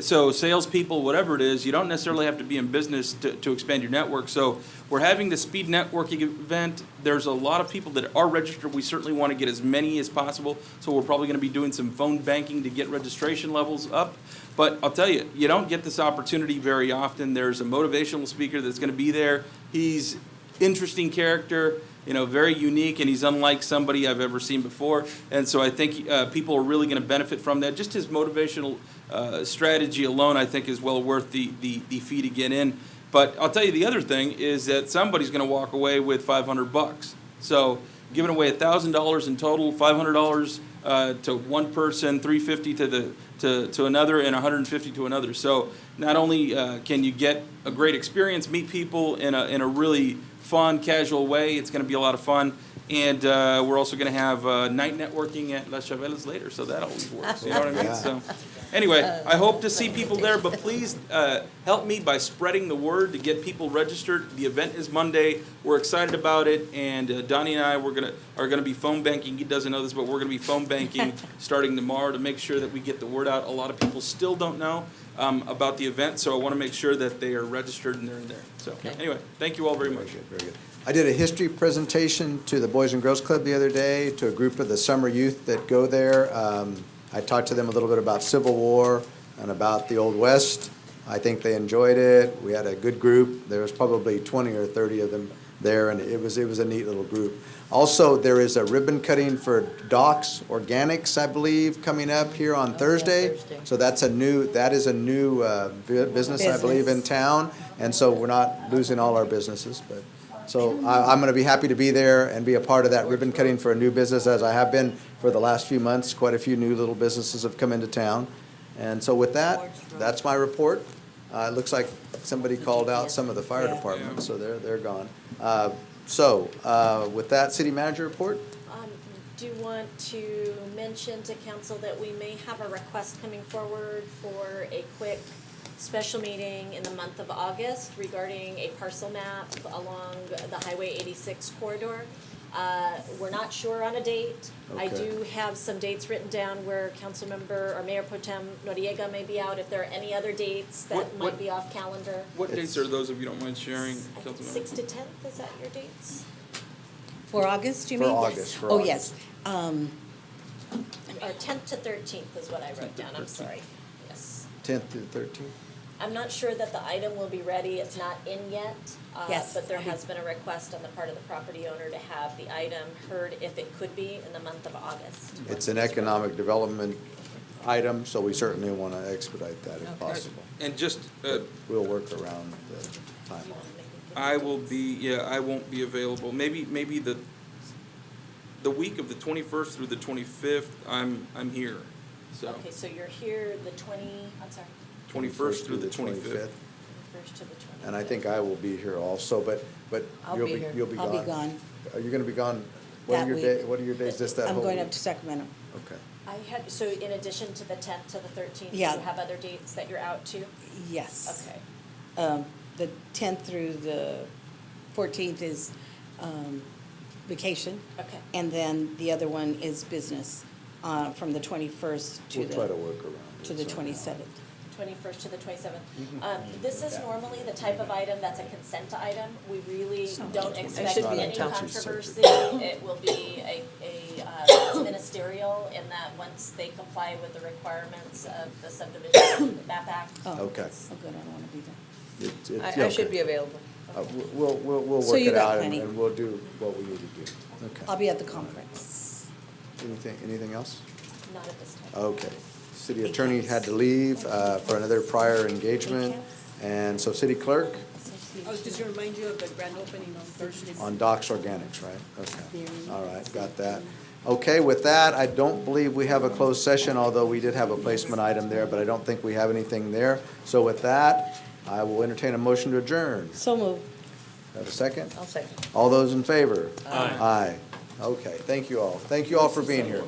So salespeople, whatever it is, you don't necessarily have to be in business to expand your network. So we're having the speed networking event. There's a lot of people that are registered. We certainly want to get as many as possible. So we're probably going to be doing some phone banking to get registration levels up. But I'll tell you, you don't get this opportunity very often. There's a motivational speaker that's going to be there. He's interesting character, very unique, and he's unlike somebody I've ever seen before. And so I think people are really going to benefit from that. Just his motivational strategy alone, I think, is well worth the fee to get in. But I'll tell you the other thing is that somebody's going to walk away with $500. So giving away $1,000 in total, $500 to one person, $350 to another, and $150 to another. So not only can you get a great experience, meet people in a really fun, casual way, it's going to be a lot of fun. And we're also going to have night networking at Las Chavelas later, so that always works. You know what I mean? Yeah. So anyway, I hope to see people there, but please help me by spreading the word to get people registered. The event is Monday. We're excited about it, and Donnie and I are gonna be phone banking. He doesn't know this, but we're gonna be phone banking starting tomorrow to make sure that we get the word out. A lot of people still don't know about the event, so I want to make sure that they are registered and they're in there. So anyway, thank you all very much. Very good. I did a history presentation to the Boys and Girls Club the other day, to a group of the summer youth that go there. I talked to them a little bit about Civil War and about the Old West. I think they enjoyed it. We had a good group. There was probably 20 or 30 of them there, and it was a neat little group. Also, there is a ribbon cutting for Doc's Organics, I believe, coming up here on Thursday. Thursday. So that is a new business, I believe, in town. And so we're not losing all our businesses, but. So I'm going to be happy to be there and be a part of that ribbon cutting for a new business, as I have been for the last few months. Quite a few new little businesses have come into town. And so with that, that's my report. It looks like somebody called out some of the fire departments, so they're gone. With that, city manager report? Do you want to mention to council that we may have a request coming forward for a quick special meeting in the month of August regarding a parcel map along the Highway 86 corridor. We're not sure on a date. I Okay. do have some dates written down where Councilmember or Mayor Pro Tem Noriega may be out. If there are any other dates that What- might be off calendar. What dates are those, if you don't mind sharing, I think Councilmember? 6 to 10th, is that your dates? For August, you For mean? August, for Oh, August. yes. Or 10th to 13th is what I wrote down, I'm sorry. Yes. 10th through 13th? I'm not sure that the item will be ready, it's not in yet. Yes, But there I'll be- has been a request on the part of the property owner to have the item heard if it could be in the month of August. It's an economic development item, so we certainly want to expedite that if Okay. possible. And just, We'll work around the timeline. I will be, yeah, I won't be available. Maybe the week of the 21st through the 25th, I'm here. So, Okay, so you're here the I'm sorry, 21st through the 25th. 21st to the 25th. And I think I will be here also, but I'll you'll be be, here. you'll be gone. I'll be gone. Are you gonna be gone? What That are your week. day, what are your days, just that I'm whole going week? up to Sacramento. Okay. I had, so in addition to the 10th to the 13th, do you Yeah. have other dates that you're out to? Yes. Okay. The 10th through the 14th is vacation. Okay. And then the other one is business, from the 21st We'll try to work around it to the somehow. 27th. 21st to the 27th. This is normally the type of item that's a consent item. We really don't expect should be in any town. controversy. It will be it's ministerial in that once they comply with the requirements of the subdivision map act. Oh, Okay. Oh, good, I don't want to be there. It's I should okay. be available. We'll So work you it got out plenty. and we'll do what we need to do. I'll Okay. be at the conference. Anything else? Not at this time. Okay. City attorney had to leave for another prior engagement. And so city clerk I was just gonna remind you of the grand opening on Thursday. on Docks Organics, right? Okay. All right, got that. Okay, with that, I don't believe we have a closed session, although we did have a placement item there, but I don't think we have anything there. So with that, I will entertain a motion to adjourn. So moved. Have a second? I'll second. All those in favor? Aye. Okay, thank you all. Thank you all for being here.